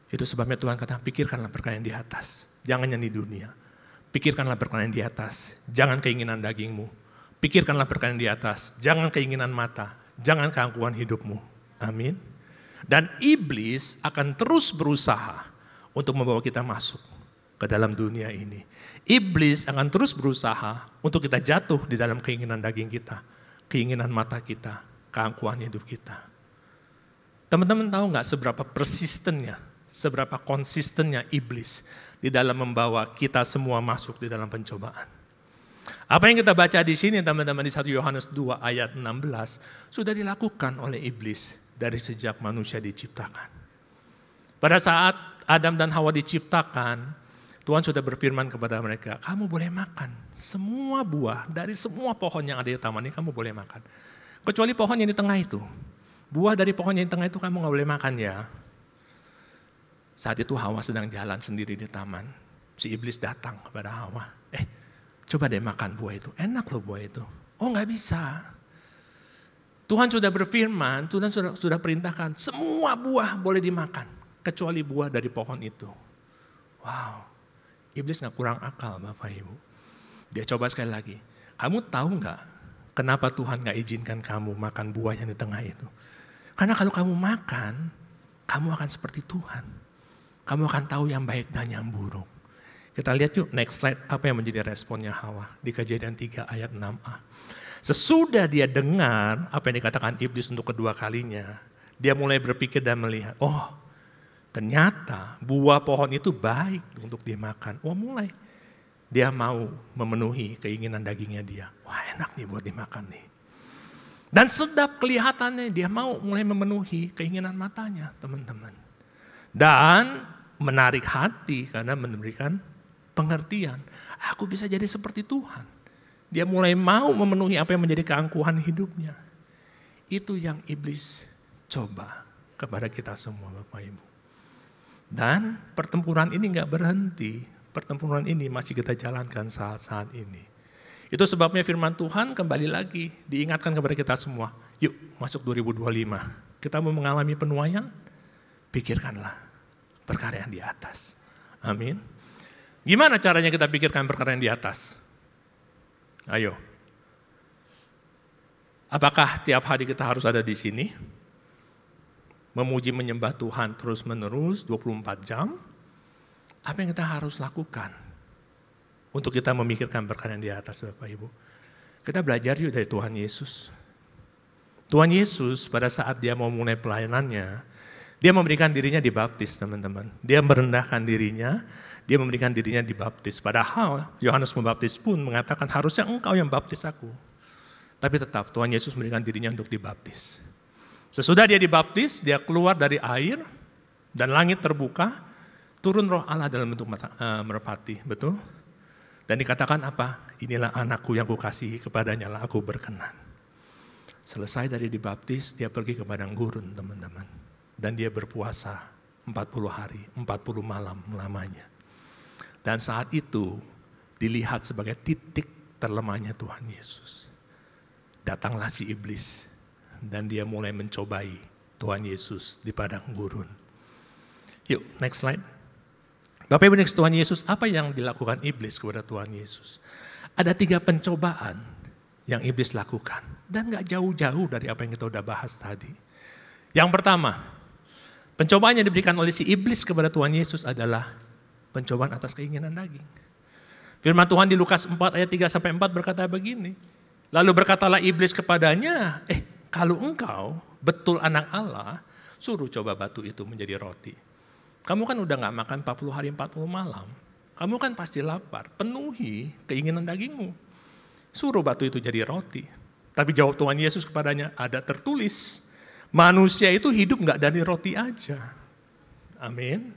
Itu sebabnya Tuhan kata, pikirkanlah perkara yang di atas, jangan yang di dunia. Pikirkanlah perkara yang di atas, jangan keinginan dagingmu. Pikirkanlah perkara yang di atas, jangan keinginan mata, jangan keangkuhan hidupmu. Amin. Dan iblis akan terus berusaha untuk membawa kita masuk ke dalam dunia ini. Iblis akan terus berusaha untuk kita jatuh di dalam keinginan daging kita, keinginan mata kita, keangkuhan hidup kita. Teman-teman tahu nggak seberapa persistennya, seberapa konsistennya iblis di dalam membawa kita semua masuk di dalam pencobaan. Apa yang kita baca di sini teman-teman di 1 Yohanes 2 ayat 16 sudah dilakukan oleh iblis dari sejak manusia diciptakan. Pada saat Adam dan Hawa diciptakan, Tuhan sudah berfirman kepada mereka, kamu boleh makan semua buah dari semua pohon yang ada di taman ini, kamu boleh makan. Kecuali pohon yang di tengah itu. Buah dari pohon yang di tengah itu kamu gak boleh makan ya. Saat itu Hawa sedang jalan sendiri di taman. Si iblis datang kepada Hawa. Coba deh makan buah itu. Enak loh buah itu. Oh gak bisa. Tuhan sudah berfirman, Tuhan sudah perintahkan. Semua buah boleh dimakan. Kecuali buah dari pohon itu. Wow. Iblis gak kurang akal Bapak Ibu. Dia coba sekali lagi. Kamu tahu gak kenapa Tuhan gak izinkan kamu makan buah yang di tengah itu? Karena kalau kamu makan, kamu akan seperti Tuhan. Kamu akan tahu yang baik dan yang buruk. Kita lihat yuk next slide apa yang menjadi responnya Hawa di Kejadian 3 ayat 6a. Sesudah dia dengar apa yang dikatakan iblis untuk kedua kalinya, dia mulai berpikir dan melihat, oh ternyata buah pohon itu baik untuk dimakan. Oh mulai dia mau memenuhi keinginan dagingnya dia. Wah enak nih buat dimakan nih. Dan sedap kelihatannya dia mau mulai memenuhi keinginan matanya teman-teman. Dan menarik hati karena memberikan pengertian. Aku bisa jadi seperti Tuhan. Dia mulai mau memenuhi apa yang menjadi keangkuhan hidupnya. Itu yang iblis coba kepada kita semua Bapak Ibu. Dan pertempuran ini gak berhenti. Pertempuran ini masih kita jalankan saat-saat ini. Itu sebabnya firman Tuhan kembali lagi diingatkan kepada kita semua. Yuk masuk 2025. Kita mau mengalami penuaian, pikirkanlah perkara yang di atas. Amin. Gimana caranya kita pikirkan perkara yang di atas? Ayo. Apakah tiap hari kita harus ada di sini? Memuji menyembah Tuhan terus menerus 24 jam? Apa yang kita harus lakukan untuk kita memikirkan perkara yang di atas Bapak Ibu? Kita belajar yuk dari Tuhan Yesus. Tuhan Yesus pada saat dia mau mulai pelayanannya, dia memberikan dirinya dibaptis teman-teman. Dia merendahkan dirinya, dia memberikan dirinya dibaptis. Padahal Yohanes Pembaptis pun mengatakan harusnya engkau yang baptis aku. Tapi tetap Tuhan Yesus memberikan dirinya untuk dibaptis. Sesudah dia dibaptis, dia keluar dari air dan langit terbuka, turun roh Allah dalam bentuk merpati, betul? Dan dikatakan apa? Inilah anakku yang kukasihi, kepadanya lah aku berkenan. Selesai dari dibaptis, dia pergi ke padang gurun teman-teman. Dan dia berpuasa 40 hari, 40 malam lamanya. Dan saat itu dilihat sebagai titik terlemahnya Tuhan Yesus. Datanglah si iblis dan dia mulai mencobai Tuhan Yesus di padang gurun. Yuk next slide. Bapak Ibu yang Tuhan Yesus, apa yang dilakukan iblis kepada Tuhan Yesus? Ada 3 pencobaan yang iblis lakukan. Dan gak jauh-jauh dari apa yang kita udah bahas tadi. Yang pertama, pencobaan yang diberikan oleh si iblis kepada Tuhan Yesus adalah pencobaan atas keinginan daging. Firman Tuhan di Lukas 4 ayat 3-4 berkata begini. Lalu berkatalah iblis kepadanya, kalau engkau betul anak Allah, suruh coba batu itu menjadi roti. Kamu kan udah gak makan 40 hari 40 malam. Kamu kan pasti lapar, penuhi keinginan dagingmu. Suruh batu itu jadi roti. Tapi jawab Tuhan Yesus kepadanya, ada tertulis, manusia itu hidup gak dari roti aja. Amin.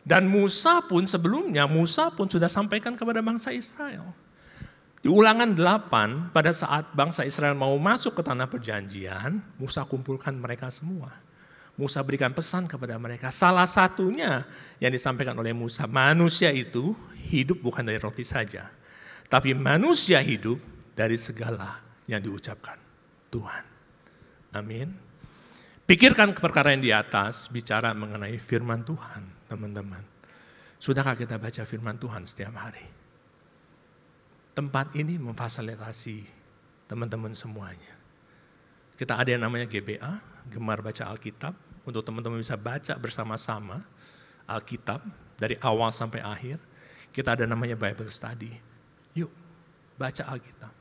Dan Musa pun sebelumnya, Musa pun sudah sampaikan kepada bangsa Israel. Di Ulangan 8, pada saat bangsa Israel mau masuk ke tanah perjanjian, Musa kumpulkan mereka semua. Musa berikan pesan kepada mereka. Salah satunya yang disampaikan oleh Musa, manusia itu hidup bukan dari roti saja. Tapi manusia hidup dari segala yang diucapkan Tuhan. Amin. Pikirkan perkara yang di atas, bicara mengenai firman Tuhan, teman-teman. Sudahkah kita baca firman Tuhan setiap hari? Tempat ini memfasilitasi teman-teman semuanya. Kita ada yang namanya GBA, Gemar Baca Alkitab, untuk teman-teman bisa baca bersama-sama Alkitab dari awal sampai akhir. Kita ada namanya Bible Study. Yuk, baca Alkitab.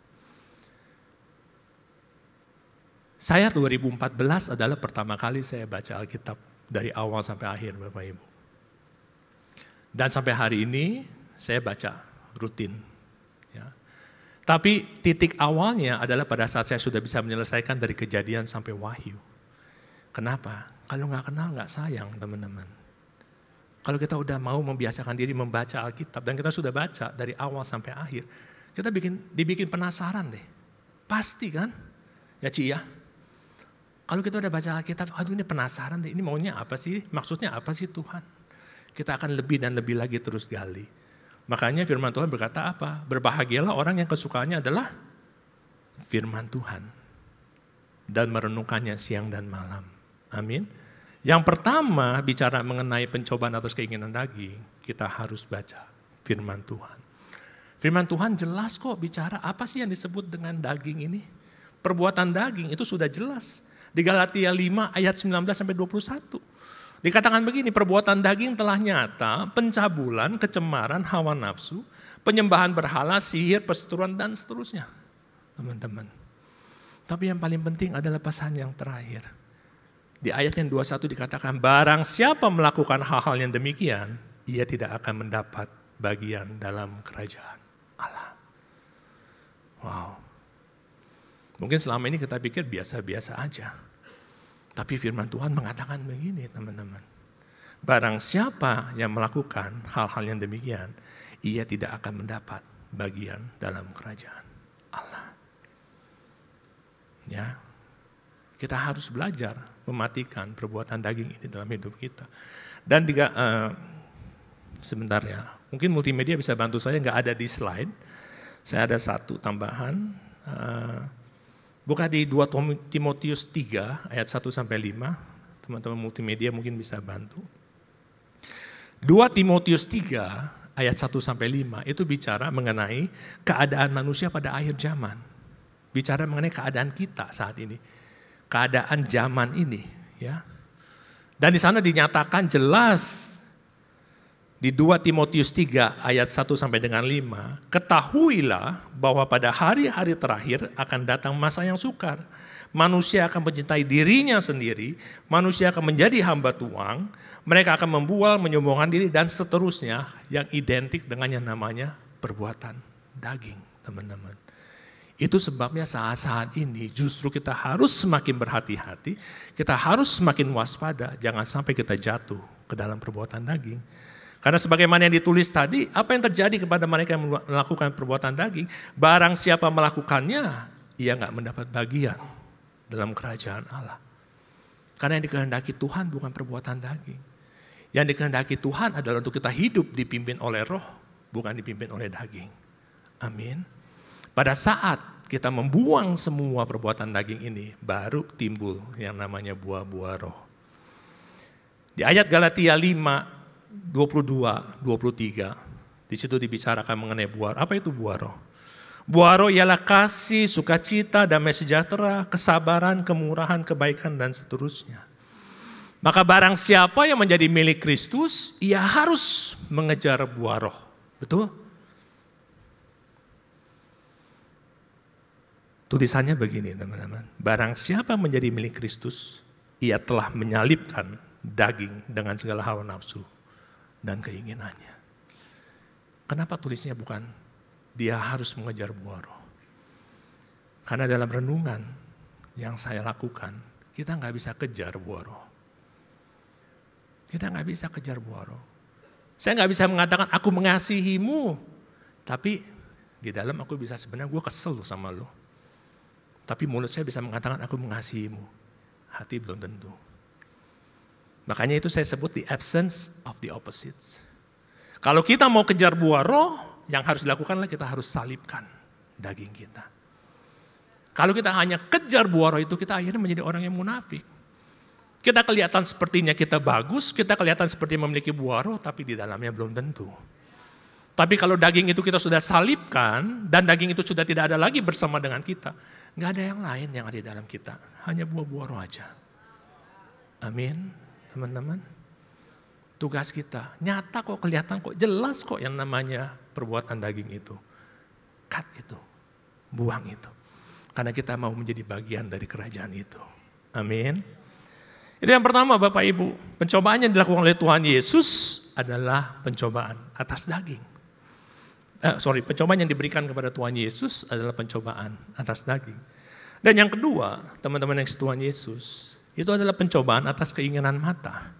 Saya 2014 adalah pertama kali saya baca Alkitab dari awal sampai akhir, Bapak Ibu. Dan sampai hari ini saya baca rutin. Ya. Tapi titik awalnya adalah pada saat saya sudah bisa menyelesaikan dari Kejadian sampai Wahyu. Kenapa? Kalau nggak kenal nggak sayang, teman-teman. Kalau kita udah mau membiasakan diri membaca Alkitab dan kita sudah baca dari awal sampai akhir, kita dibikin penasaran deh. Pasti kan? Ya Ci ya? Kalau kita udah baca Alkitab, aduh ini penasaran deh, ini maunya apa sih? Maksudnya apa sih Tuhan? Kita akan lebih dan lebih lagi terus gali. Makanya firman Tuhan berkata apa? Berbahagialah orang yang kesukaannya adalah firman Tuhan. Dan merenungkannya siang dan malam. Amin. Yang pertama bicara mengenai pencobaan atas keinginan daging, kita harus baca firman Tuhan. Firman Tuhan jelas kok bicara apa sih yang disebut dengan daging ini. Perbuatan daging itu sudah jelas. Di Galatia 5 ayat 19-21. Dikatakan begini, perbuatan daging telah nyata, pencabulan, kecemaran, hawa nafsu, penyembahan berhala, sihir, perseteruan, dan seterusnya. Teman-teman. Tapi yang paling penting adalah pesan yang terakhir. Di ayat yang 21 dikatakan, barang siapa melakukan hal-hal yang demikian, ia tidak akan mendapat bagian dalam kerajaan Allah. Wow. Mungkin selama ini kita pikir biasa-biasa aja. Tapi firman Tuhan mengatakan begini, teman-teman. Barang siapa yang melakukan hal-hal yang demikian, ia tidak akan mendapat bagian dalam kerajaan Allah. Ya, kita harus belajar mematikan perbuatan daging ini dalam hidup kita. Dan sebentar ya, mungkin multimedia bisa bantu saya, nggak ada di slide. Saya ada satu tambahan. Buka di 2 Timotius 3 ayat 1-5. Teman-teman multimedia mungkin bisa bantu. 2 Timotius 3 ayat 1-5 itu bicara mengenai keadaan manusia pada akhir zaman. Bicara mengenai keadaan kita saat ini. Keadaan zaman ini, ya. Dan di sana dinyatakan jelas di 2 Timotius 3 ayat 1-5, ketahuilah bahwa pada hari-hari terakhir akan datang masa yang sukar. Manusia akan mencintai dirinya sendiri, manusia akan menjadi hamba tuang, mereka akan membual, menyombongkan diri, dan seterusnya yang identik dengan yang namanya perbuatan daging, teman-teman. Itu sebabnya saat-saat ini justru kita harus semakin berhati-hati, kita harus semakin waspada, jangan sampai kita jatuh ke dalam perbuatan daging. Karena sebagaimana yang ditulis tadi, apa yang terjadi kepada mereka yang melakukan perbuatan daging, barang siapa melakukannya, ia nggak mendapat bagian dalam kerajaan Allah. Karena yang dikehendaki Tuhan bukan perbuatan daging. Yang dikehendaki Tuhan adalah untuk kita hidup dipimpin oleh roh, bukan dipimpin oleh daging. Amin. Pada saat kita membuang semua perbuatan daging ini, baru timbul yang namanya buah-buah roh. Di ayat Galatia 5, 22, 23. Di situ dibicarakan mengenai buah roh. Apa itu buah roh? Buah roh ialah kasih, sukacita, damai sejahtera, kesabaran, kemurahan, kebaikan, dan seterusnya. Maka barang siapa yang menjadi milik Kristus, ia harus mengejar buah roh. Betul? Tulisannya begini teman-teman. Barang siapa menjadi milik Kristus, ia telah menyalibkan daging dengan segala hawa nafsu dan keinginannya. Kenapa tulisnya bukan dia harus mengejar buah roh? Karena dalam renungan yang saya lakukan, kita nggak bisa kejar buah roh. Kita nggak bisa kejar buah roh. Saya nggak bisa mengatakan aku mengasihimu, tapi di dalam aku bisa sebenarnya gue kesel sama lo. Tapi mulut saya bisa mengatakan aku mengasihimu. Hati belum tentu. Makanya itu saya sebut the absence of the opposites. Kalau kita mau kejar buah roh, yang harus dilakukanlah kita harus salibkan daging kita. Kalau kita hanya kejar buah roh itu, kita akhirnya menjadi orang yang munafik. Kita kelihatan sepertinya kita bagus, kita kelihatan seperti memiliki buah roh, tapi di dalamnya belum tentu. Tapi kalau daging itu kita sudah salibkan, dan daging itu sudah tidak ada lagi bersama dengan kita, nggak ada yang lain yang ada di dalam kita, hanya buah-buah roh aja. Amin, teman-teman. Tugas kita, nyata kok, kelihatan kok, jelas kok yang namanya perbuatan daging itu. Cut itu, buang itu. Karena kita mau menjadi bagian dari kerajaan itu. Amin. Itu yang pertama Bapak Ibu, pencobaan yang dilakukan oleh Tuhan Yesus adalah pencobaan atas daging. Pencobaan yang diberikan kepada Tuhan Yesus adalah pencobaan atas daging. Dan yang kedua, teman-teman yang Tuhan Yesus, itu adalah pencobaan atas keinginan mata.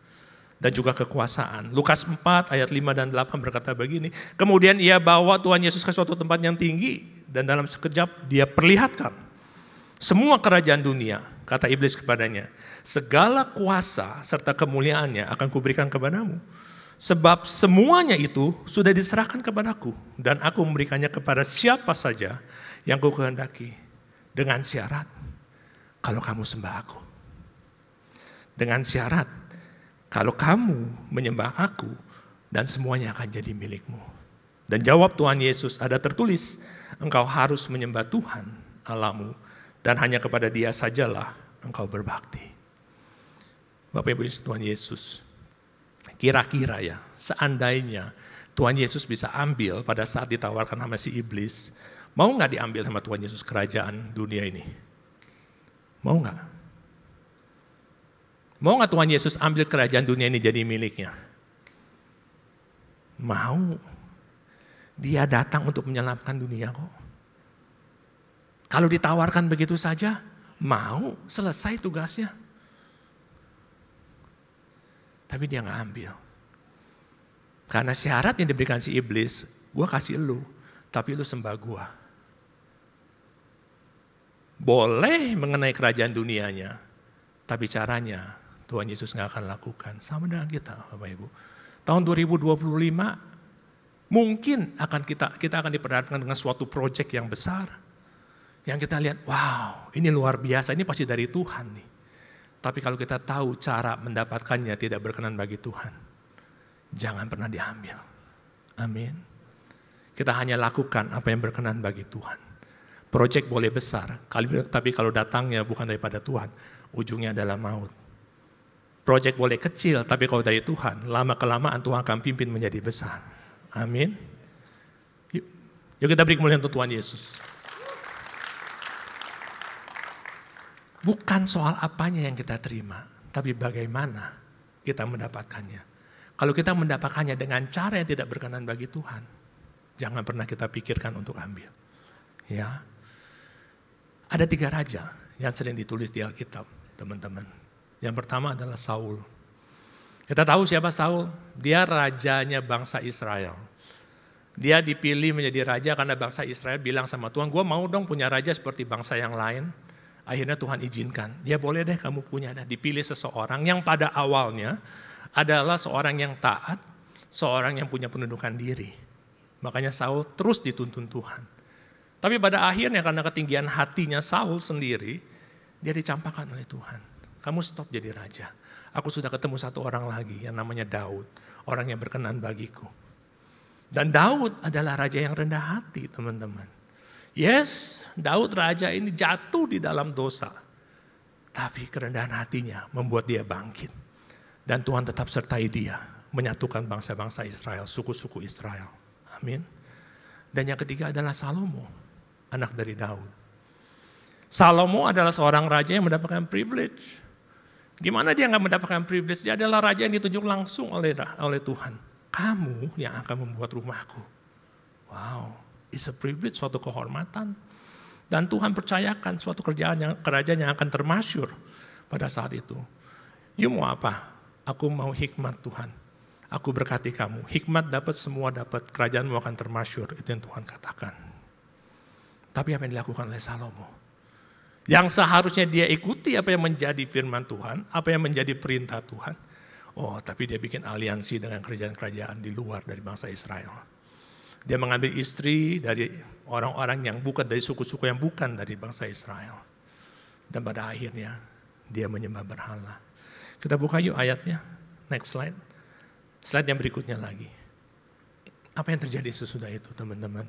Dan juga kekuasaan. Lukas 4 ayat 5 dan 8 berkata begini. Kemudian ia bawa Tuhan Yesus ke suatu tempat yang tinggi. Dan dalam sekejap dia perlihatkan semua kerajaan dunia. Kata iblis kepadanya. Segala kuasa serta kemuliaannya akan kuberikan kepadamu. Sebab semuanya itu sudah diserahkan kepadaku. Dan aku memberikannya kepada siapa saja yang ku kehendaki. Dengan syarat. Kalau kamu sembah aku. Dengan syarat. Kalau kamu menyembah aku dan semuanya akan jadi milikmu. Dan jawab Tuhan Yesus, ada tertulis, engkau harus menyembah Tuhan Allahmu dan hanya kepada Dia sajalah engkau berbakti. Bapak Ibu Tuhan Yesus, kira-kira ya, seandainya Tuhan Yesus bisa ambil pada saat ditawarkan sama si iblis, mau nggak diambil sama Tuhan Yesus kerajaan dunia ini? Mau nggak? Mau nggak Tuhan Yesus ambil kerajaan dunia ini jadi miliknya? Mau. Dia datang untuk menyelamatkan dunia kok. Kalau ditawarkan begitu saja, mau, selesai tugasnya. Tapi dia nggak ambil. Karena syarat yang diberikan si iblis, gue kasih lu, tapi lu sembah gue. Boleh mengenai kerajaan dunianya, tapi caranya Tuhan Yesus nggak akan lakukan. Sama dengan kita Bapak Ibu. Tahun 2025 mungkin kita akan diperhadapkan dengan suatu proyek yang besar. Yang kita lihat, wow ini luar biasa, ini pasti dari Tuhan nih. Tapi kalau kita tahu cara mendapatkannya tidak berkenan bagi Tuhan, jangan pernah diambil. Amin. Kita hanya lakukan apa yang berkenan bagi Tuhan. Proyek boleh besar, tapi kalau datangnya bukan daripada Tuhan, ujungnya adalah maut. Proyek boleh kecil, tapi kalau dari Tuhan, lama-kelamaan Tuhan akan pimpin menjadi besar. Amin. Yuk kita beri kemuliaan untuk Tuhan Yesus. Bukan soal apanya yang kita terima, tapi bagaimana kita mendapatkannya. Kalau kita mendapatkannya dengan cara yang tidak berkenan bagi Tuhan, jangan pernah kita pikirkan untuk ambil. Ya, ada 3 raja yang sering ditulis di Alkitab, teman-teman. Yang pertama adalah Saul. Kita tahu siapa Saul? Dia rajanya bangsa Israel. Dia dipilih menjadi raja karena bangsa Israel bilang sama Tuhan, gue mau dong punya raja seperti bangsa yang lain. Akhirnya Tuhan izinkan. Ya boleh deh kamu punya. Dipilih seseorang yang pada awalnya adalah seorang yang taat, seorang yang punya penundukan diri. Makanya Saul terus dituntun Tuhan. Tapi pada akhirnya karena ketinggian hatinya Saul sendiri, dia dicampakkan oleh Tuhan. kamu stop jadi raja. Aku sudah ketemu satu orang lagi yang namanya Daud, orang yang berkenan bagiku. Dan Daud adalah raja yang rendah hati, teman-teman. Yes, Daud raja ini jatuh di dalam dosa. Tapi kerendahan hatinya membuat dia bangkit. Dan Tuhan tetap sertai dia, menyatukan bangsa-bangsa Israel, suku-suku Israel. Amin. Dan yang ketiga adalah Salomo, anak dari Daud. Salomo adalah seorang raja yang mendapatkan privilege. Gimana dia nggak mendapatkan privilege? Dia adalah raja yang ditunjuk langsung oleh Tuhan. Kamu yang akan membuat rumahku. Wow, it's a privilege, suatu kehormatan. Dan Tuhan percayakan suatu kerajaan yang akan termasyur pada saat itu. You mau apa? Aku mau hikmat Tuhan. Aku berkati kamu. Hikmat dapat, semua dapat. Kerajaanmu akan termasyur. Itu yang Tuhan katakan. Tapi apa yang dilakukan oleh Salomo? Yang seharusnya dia ikuti apa yang menjadi firman Tuhan, apa yang menjadi perintah Tuhan. Oh, tapi dia bikin aliansi dengan kerajaan-kerajaan di luar dari bangsa Israel. Dia mengambil istri dari orang-orang yang bukan dari suku-suku yang bukan dari bangsa Israel. Dan pada akhirnya dia menyembah berhala. Kita buka yuk ayatnya. Next slide. Slide yang berikutnya lagi. Apa yang terjadi sesudah itu, teman-teman?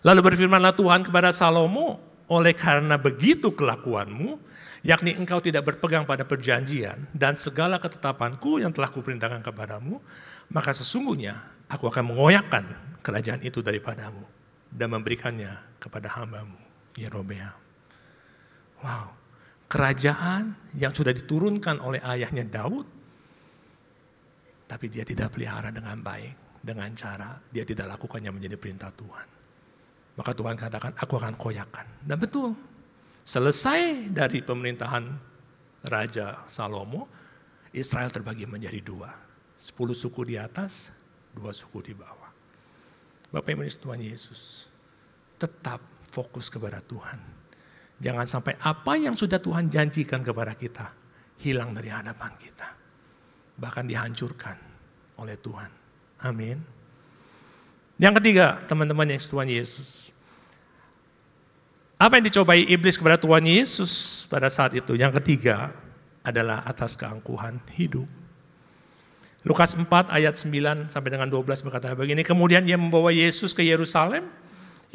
Lalu berfirmanlah Tuhan kepada Salomo, oleh karena begitu kelakuanmu, yakni engkau tidak berpegang pada perjanjian dan segala ketetapanku yang telah kuperintahkan kepadamu, maka sesungguhnya aku akan mengoyakkan kerajaan itu daripadamu dan memberikannya kepada hambamu, Yerobeam. Wow, kerajaan yang sudah diturunkan oleh ayahnya Daud, tapi dia tidak pelihara dengan baik, dengan cara dia tidak lakukannya menjadi perintah Tuhan. Maka Tuhan katakan, aku akan koyakkan. Dan betul, selesai dari pemerintahan Raja Salomo, Israel terbagi menjadi 2. 10 suku di atas, 2 suku di bawah. Bapak Ibu Tuhan Yesus, tetap fokus kepada Tuhan. Jangan sampai apa yang sudah Tuhan janjikan kepada kita, hilang dari hadapan kita. Bahkan dihancurkan oleh Tuhan. Amin. Yang ketiga, teman-teman yang Tuhan Yesus. Apa yang dicobai iblis kepada Tuhan Yesus pada saat itu? Yang ketiga adalah atas keangkuhan hidup. Lukas 4 ayat 9 sampai dengan 12 berkata begini, kemudian ia membawa Yesus ke Yerusalem,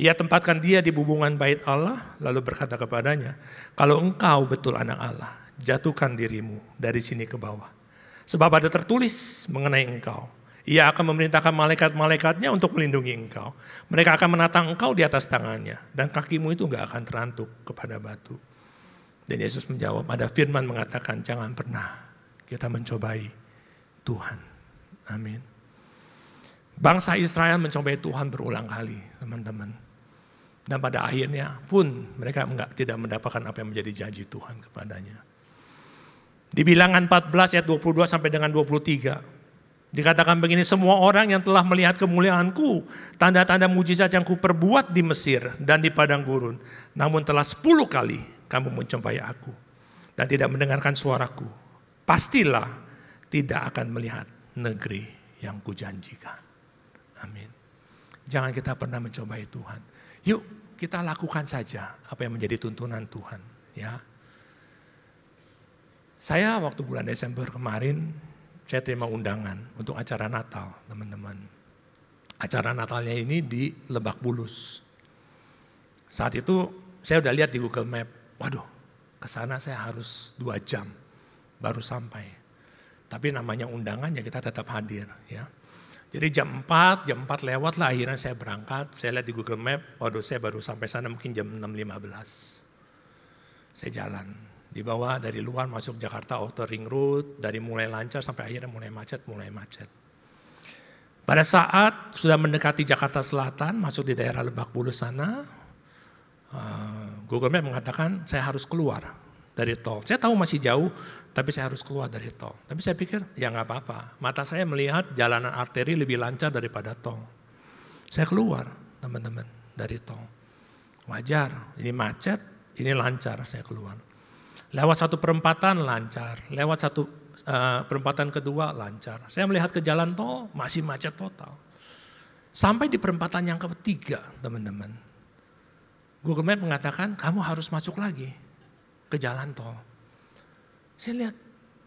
ia tempatkan dia di bubungan bait Allah, lalu berkata kepadanya, kalau engkau betul anak Allah, jatuhkan dirimu dari sini ke bawah. Sebab ada tertulis mengenai engkau, ia akan memerintahkan malaikat-malaikatnya untuk melindungi engkau. Mereka akan menatang engkau di atas tangannya. Dan kakimu itu gak akan terantuk kepada batu. Dan Yesus menjawab, ada firman mengatakan, jangan pernah kita mencobai Tuhan. Amin. Bangsa Israel mencobai Tuhan berulang kali, teman-teman. Dan pada akhirnya pun mereka tidak mendapatkan apa yang menjadi janji Tuhan kepadanya. Di Bilangan 14 ayat 22 sampai dengan 23. Dikatakan begini, semua orang yang telah melihat kemuliaanku, tanda-tanda mujizat yang kuperbuat di Mesir dan di padang gurun, namun telah 10 kali kamu mencobai aku dan tidak mendengarkan suaraku, pastilah tidak akan melihat negeri yang kujanjikan. Amin. Jangan kita pernah mencobai Tuhan. Yuk kita lakukan saja apa yang menjadi tuntunan Tuhan. Ya. Saya waktu bulan Desember kemarin, saya terima undangan untuk acara Natal, teman-teman. Acara Natalnya ini di Lebak Bulus. Saat itu saya udah lihat di Google Map, waduh, ke sana saya harus 2 jam baru sampai. Tapi namanya undangan ya kita tetap hadir, ya. Jadi jam 4 lewat lah akhirnya saya berangkat. Saya lihat di Google Map, waduh saya baru sampai sana mungkin jam 6.15. Saya jalan. Di bawah dari luar masuk Jakarta Outer Ring Road, dari mulai lancar sampai akhirnya mulai macet. Pada saat sudah mendekati Jakarta Selatan, masuk di daerah Lebak Bulus sana, Google Map mengatakan saya harus keluar dari tol. Saya tahu masih jauh, tapi saya harus keluar dari tol. Tapi saya pikir ya nggak apa-apa, mata saya melihat jalanan arteri lebih lancar daripada tol. Saya keluar teman-teman dari tol. Wajar, ini macet, ini lancar saya keluar. Lewat satu perempatan lancar, lewat satu perempatan kedua lancar. Saya melihat ke jalan tol masih macet total. Sampai di perempatan yang ketiga, teman-teman. Google Map mengatakan kamu harus masuk lagi ke jalan tol. Saya lihat,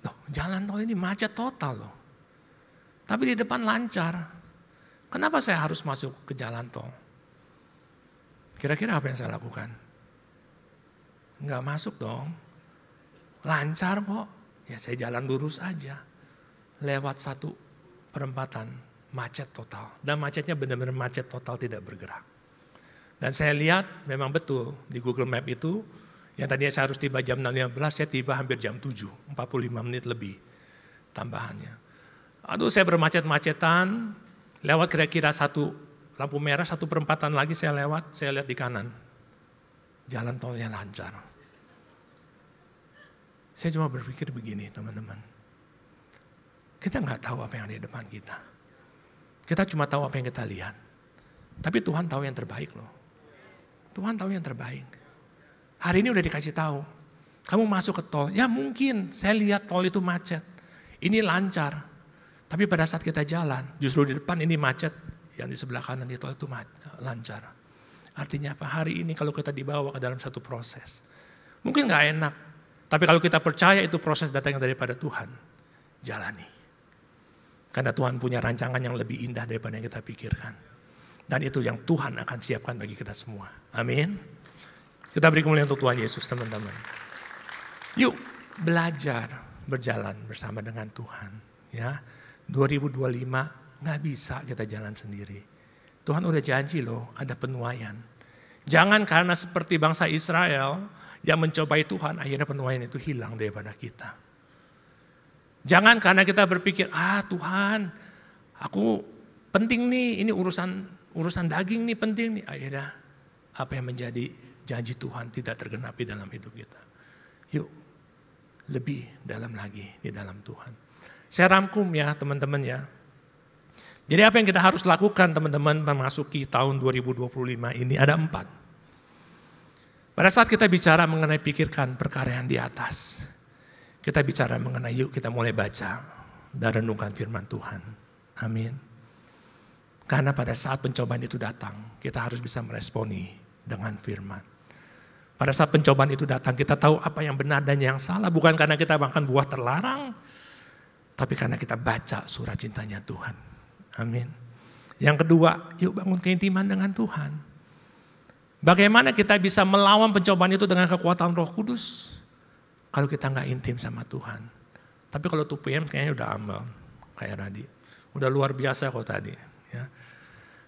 loh jalan tol ini macet total loh. Tapi di depan lancar. Kenapa saya harus masuk ke jalan tol? Kira-kira apa yang saya lakukan? Enggak masuk dong. Lancar kok. Ya saya jalan lurus aja. Lewat satu perempatan, macet total. Dan macetnya benar-benar macet total, tidak bergerak. Dan saya lihat memang betul di Google Map itu, yang tadinya saya harus tiba jam 6.15, saya tiba hampir jam 7, 45 menit lebih tambahannya. Aduh saya bermacet-macetan, lewat kira-kira satu lampu merah, satu perempatan lagi saya lewat, saya lihat di kanan. Jalan tolnya lancar. Saya cuma berpikir begini teman-teman. Kita nggak tahu apa yang ada di depan kita. Kita cuma tahu apa yang kita lihat. Tapi Tuhan tahu yang terbaik loh. Tuhan tahu yang terbaik. Hari ini udah dikasih tahu. Kamu masuk ke tol, ya mungkin saya lihat tol itu macet. Ini lancar. Tapi pada saat kita jalan, justru di depan ini macet. Yang di sebelah kanan di tol itu lancar. Artinya apa? Hari ini kalau kita dibawa ke dalam satu proses. Mungkin gak enak. Tapi kalau kita percaya itu proses datang daripada Tuhan. Jalani. Karena Tuhan punya rancangan yang lebih indah daripada yang kita pikirkan. Dan itu yang Tuhan akan siapkan bagi kita semua. Amin. Kita beri kemuliaan untuk Tuhan Yesus teman-teman. Yuk belajar berjalan bersama dengan Tuhan. Ya, 2025 gak bisa kita jalan sendiri. Tuhan udah janji loh ada penuaian. Jangan karena seperti bangsa Israel yang mencobai Tuhan akhirnya penuaian itu hilang daripada kita. Jangan karena kita berpikir Tuhan aku penting nih ini urusan daging nih penting nih. Akhirnya apa yang menjadi janji Tuhan tidak tergenapi dalam hidup kita. Yuk lebih dalam lagi di dalam Tuhan. Saya rangkum ya teman-teman ya. Jadi apa yang kita harus lakukan teman-teman memasuki tahun 2025 ini ada 4. Pada saat kita bicara mengenai pikirkan perkara yang di atas. Kita bicara mengenai yuk kita mulai baca dan renungkan firman Tuhan. Amin. Karena pada saat pencobaan itu datang, kita harus bisa meresponi dengan firman. Pada saat pencobaan itu datang, kita tahu apa yang benar dan yang salah. Bukan karena kita makan buah terlarang, tapi karena kita baca surat cintanya Tuhan. Amin. Yang kedua, yuk bangun keintiman dengan Tuhan. Bagaimana kita bisa melawan pencobaan itu dengan kekuatan Roh Kudus? Kalau kita nggak intim sama Tuhan. Tapi kalau 2 PM kayaknya udah amal. Kayak tadi. Udah luar biasa kok tadi. Ya.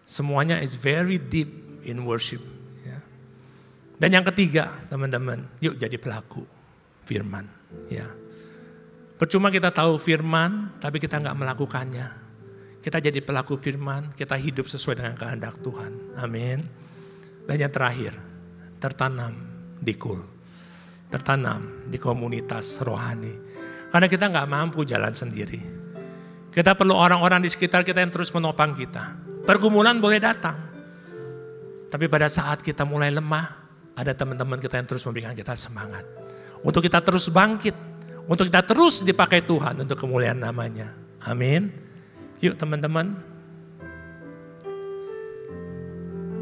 Semuanya is very deep in worship. Ya. Dan yang ketiga teman-teman, yuk jadi pelaku firman. Ya. Percuma kita tahu firman, tapi kita nggak melakukannya. Kita jadi pelaku firman, kita hidup sesuai dengan kehendak Tuhan. Amin. Dan yang terakhir, tertanam di kul. Tertanam di komunitas rohani. Karena kita nggak mampu jalan sendiri. Kita perlu orang-orang di sekitar kita yang terus menopang kita. Pergumulan boleh datang. Tapi pada saat kita mulai lemah, ada teman-teman kita yang terus memberikan kita semangat. Untuk kita terus bangkit. Untuk kita terus dipakai Tuhan untuk kemuliaan namanya. Amin. Yuk teman-teman.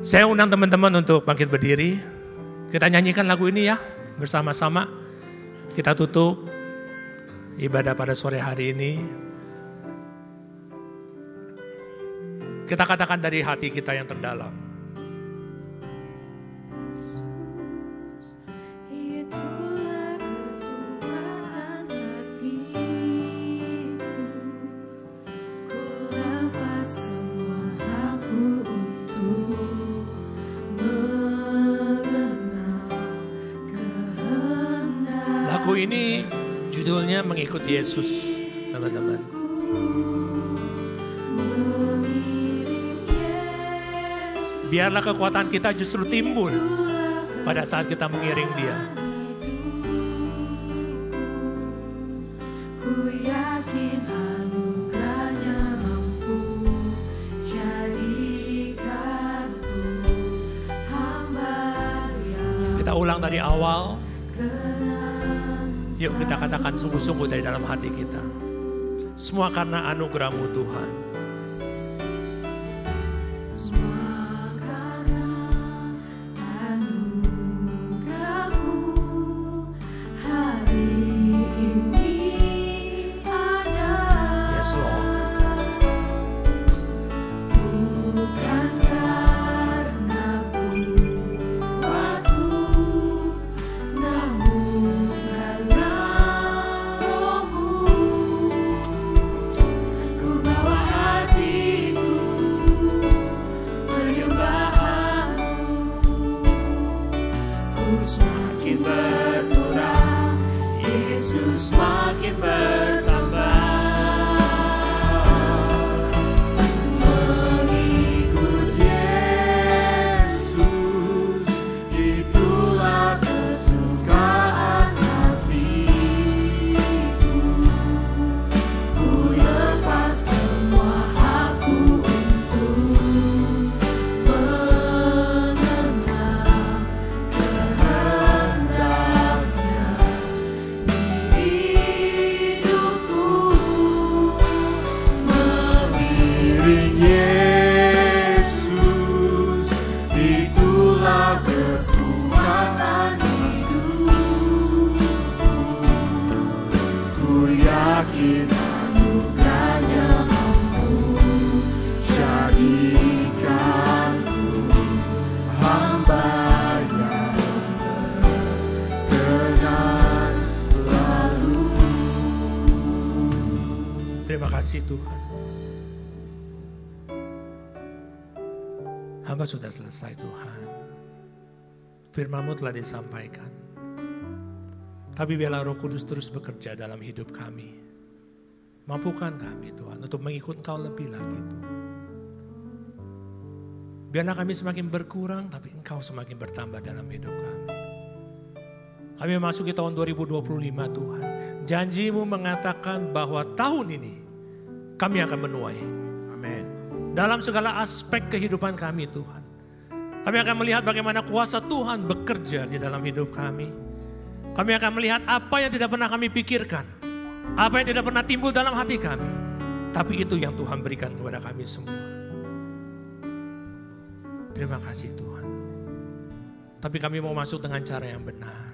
Saya undang teman-teman untuk bangkit berdiri. Kita nyanyikan lagu ini ya. Bersama-sama. Kita tutup ibadah pada sore hari ini. Kita katakan dari hati kita yang terdalam. Lagu ini judulnya Mengikut Yesus, teman-teman. Biarlah kekuatan kita justru timbul pada saat kita mengiring Dia. Ku yakin anugerahnya mampu jadikanku hamba yang Kita ulang dari awal. Yuk kita katakan sungguh-sungguh dari dalam hati kita. Semua karena anugerah-Mu Tuhan. semua karena anugerahmu hari ini. semakin bertambah. Mengikut Yesus, itulah kesukaan hatiku. Ku lepas semua aku untuk mengenal kehendaknya di hidupku. Mengiring Yesus, itulah kesukaan hidupku. Ku yakin anugerahnya mampu jadikanku hamba-Nya dengan selalu. Terima kasih Tuhan. Hamba sudah selesai Tuhan. Firman-Mu telah disampaikan. Tapi biarlah Roh Kudus terus bekerja dalam hidup kami. Mampukan kami Tuhan untuk mengikut Engkau lebih lagi Tuhan. Biarlah kami semakin berkurang tapi Engkau semakin bertambah dalam hidup kami. Kami memasuki tahun 2025 Tuhan. Janji-Mu mengatakan bahwa tahun ini kami akan menuai. Amin. Dalam segala aspek kehidupan kami Tuhan. Kami akan melihat bagaimana kuasa Tuhan bekerja di dalam hidup kami. Kami akan melihat apa yang tidak pernah kami pikirkan. Apa yang tidak pernah timbul dalam hati kami. Tapi itu yang Tuhan berikan kepada kami semua. Terima kasih Tuhan. Tapi kami mau masuk dengan cara yang benar.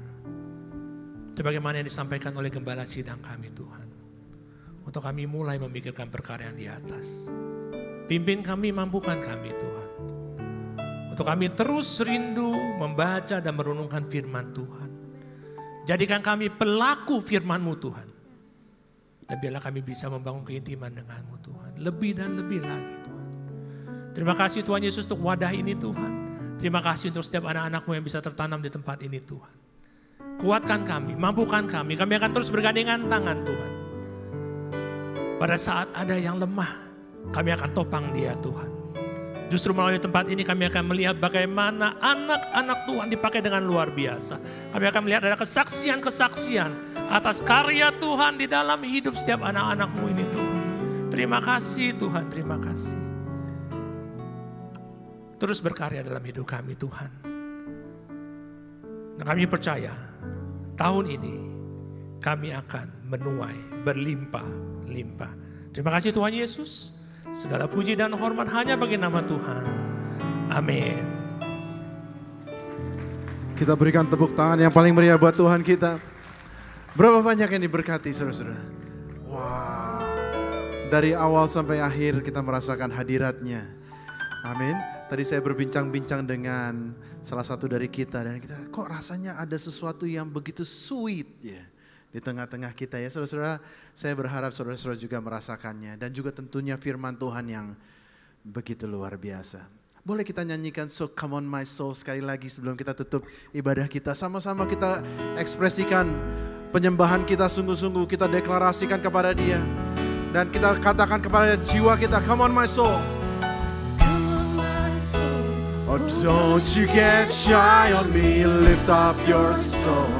Sebagaimana yang disampaikan oleh gembala sidang kami Tuhan. Untuk kami mulai memikirkan perkara yang di atas. Pimpin kami, mampukan kami Tuhan. Untuk kami terus rindu membaca dan merenungkan firman Tuhan. Jadikan kami pelaku firman-Mu Tuhan. Dan biarlah kami bisa membangun keintiman dengan-Mu Tuhan. Lebih dan lebih lagi Tuhan. Terima kasih Tuhan Yesus untuk wadah ini Tuhan. Terima kasih untuk setiap anak-anak-Mu yang bisa tertanam di tempat ini Tuhan. Kuatkan kami, mampukan kami. Kami akan terus bergandengan tangan Tuhan. Pada saat ada yang lemah, kami akan topang dia Tuhan. Justru melalui tempat ini kami akan melihat bagaimana anak-anak Tuhan dipakai dengan luar biasa. Kami akan melihat ada kesaksian-kesaksian atas karya Tuhan di dalam hidup setiap anak-anak-Mu ini Tuhan. Terima kasih Tuhan, terima kasih. Terus berkarya dalam hidup kami Tuhan. Dan kami percaya tahun ini kami akan menuai berlimpah-limpah. Terima kasih Tuhan Yesus. Segala puji dan hormat hanya bagi nama Tuhan. Amin. Kita berikan tepuk tangan yang paling meriah buat Tuhan kita. Berapa banyak yang diberkati saudara-saudara. Wow. Dari awal sampai akhir kita merasakan hadiratnya. Amin. Tadi saya berbincang-bincang dengan salah satu dari kita. Dan kita kok rasanya ada sesuatu yang begitu sweet ya. Di tengah-tengah kita ya saudara-saudara, saya berharap saudara-saudara juga merasakannya. Dan juga tentunya firman Tuhan yang begitu luar biasa. Boleh kita nyanyikan So Come On My Soul sekali lagi sebelum kita tutup ibadah kita. Sama-sama kita ekspresikan penyembahan kita sungguh-sungguh, kita deklarasikan kepada Dia. Dan kita katakan kepada jiwa kita, Come on my soul. Oh don't you get shy on me, lift up your soul.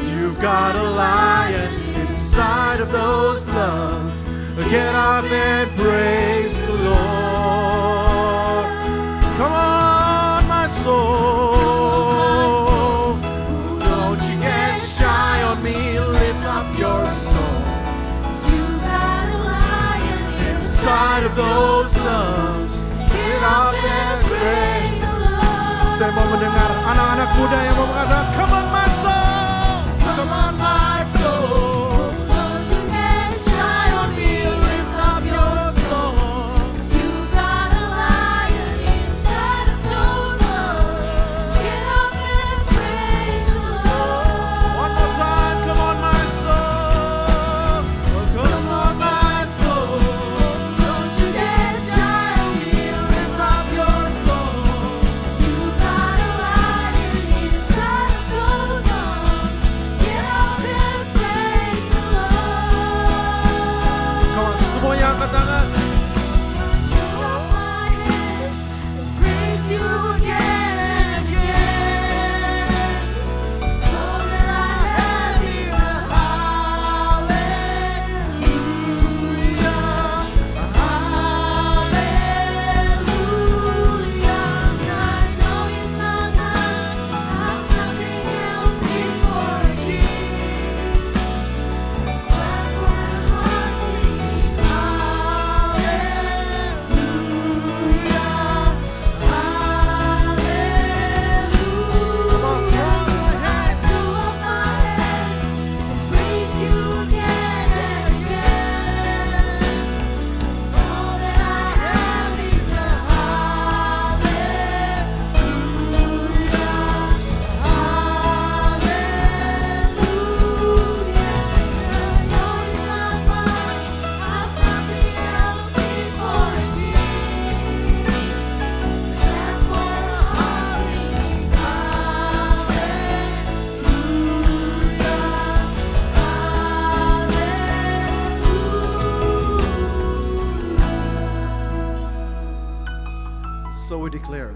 You've got a lion inside of those lungs. Get up and praise the Lord. Come on, my soul. Don't you get shy on me, lift up your soul. You've got a lion inside of those lungs. Get up and praise the Lord. Saya mau mendengar anak-anak muda yang mau mengatakan, Come on, my soul. Come on my soul, don't you get shy on me, lift up your soul. 'Cause you've got a lion inside of those lungs. Get up and praise the Lord. One more time, come on my soul. Come on my soul, don't you get shy on me, lift up your soul. 'Cause you've got a lion inside of those lungs.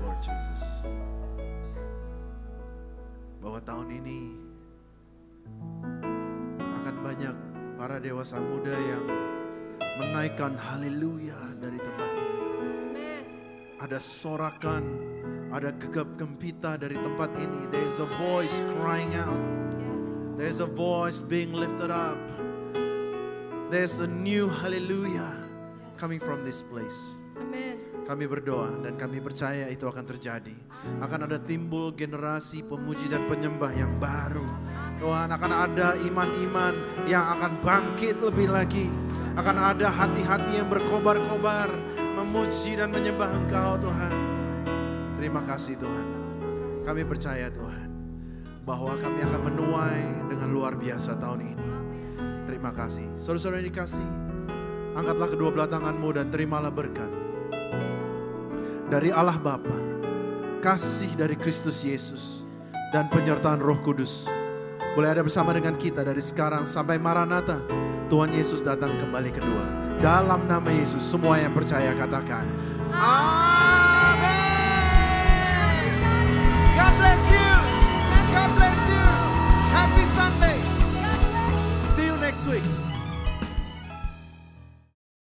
Lord Jesus. Bahwa tahun ini akan banyak para dewasa muda yang menaikkan haleluya dari tempat ini. Ada sorakan, ada gegap gempita dari tempat ini. There's a voice crying out. There's a voice being lifted up. There's a new hallelujah coming from this place. Amen. Kami berdoa dan kami percaya itu akan terjadi. Akan ada timbul generasi pemuji dan penyembah yang baru. Tuhan, akan ada iman-iman yang akan bangkit lebih lagi. Akan ada hati-hati yang berkobar-kobar memuji dan menyembah Engkau, Tuhan. Terima kasih, Tuhan. Kami percaya, Tuhan, bahwa kami akan menuai dengan luar biasa tahun ini. Terima kasih. Saudara-saudara yang dikasih, angkatlah kedua belah tanganmu dan terimalah berkat dari Allah Bapa, kasih dari Kristus Yesus, dan penyertaan Roh Kudus. Boleh ada bersama dengan kita dari sekarang sampai Maranatha. Tuhan Yesus datang kembali kedua. Dalam nama Yesus, semua yang percaya katakan Amin. God bless you. God bless you. Happy Sunday. See you next week.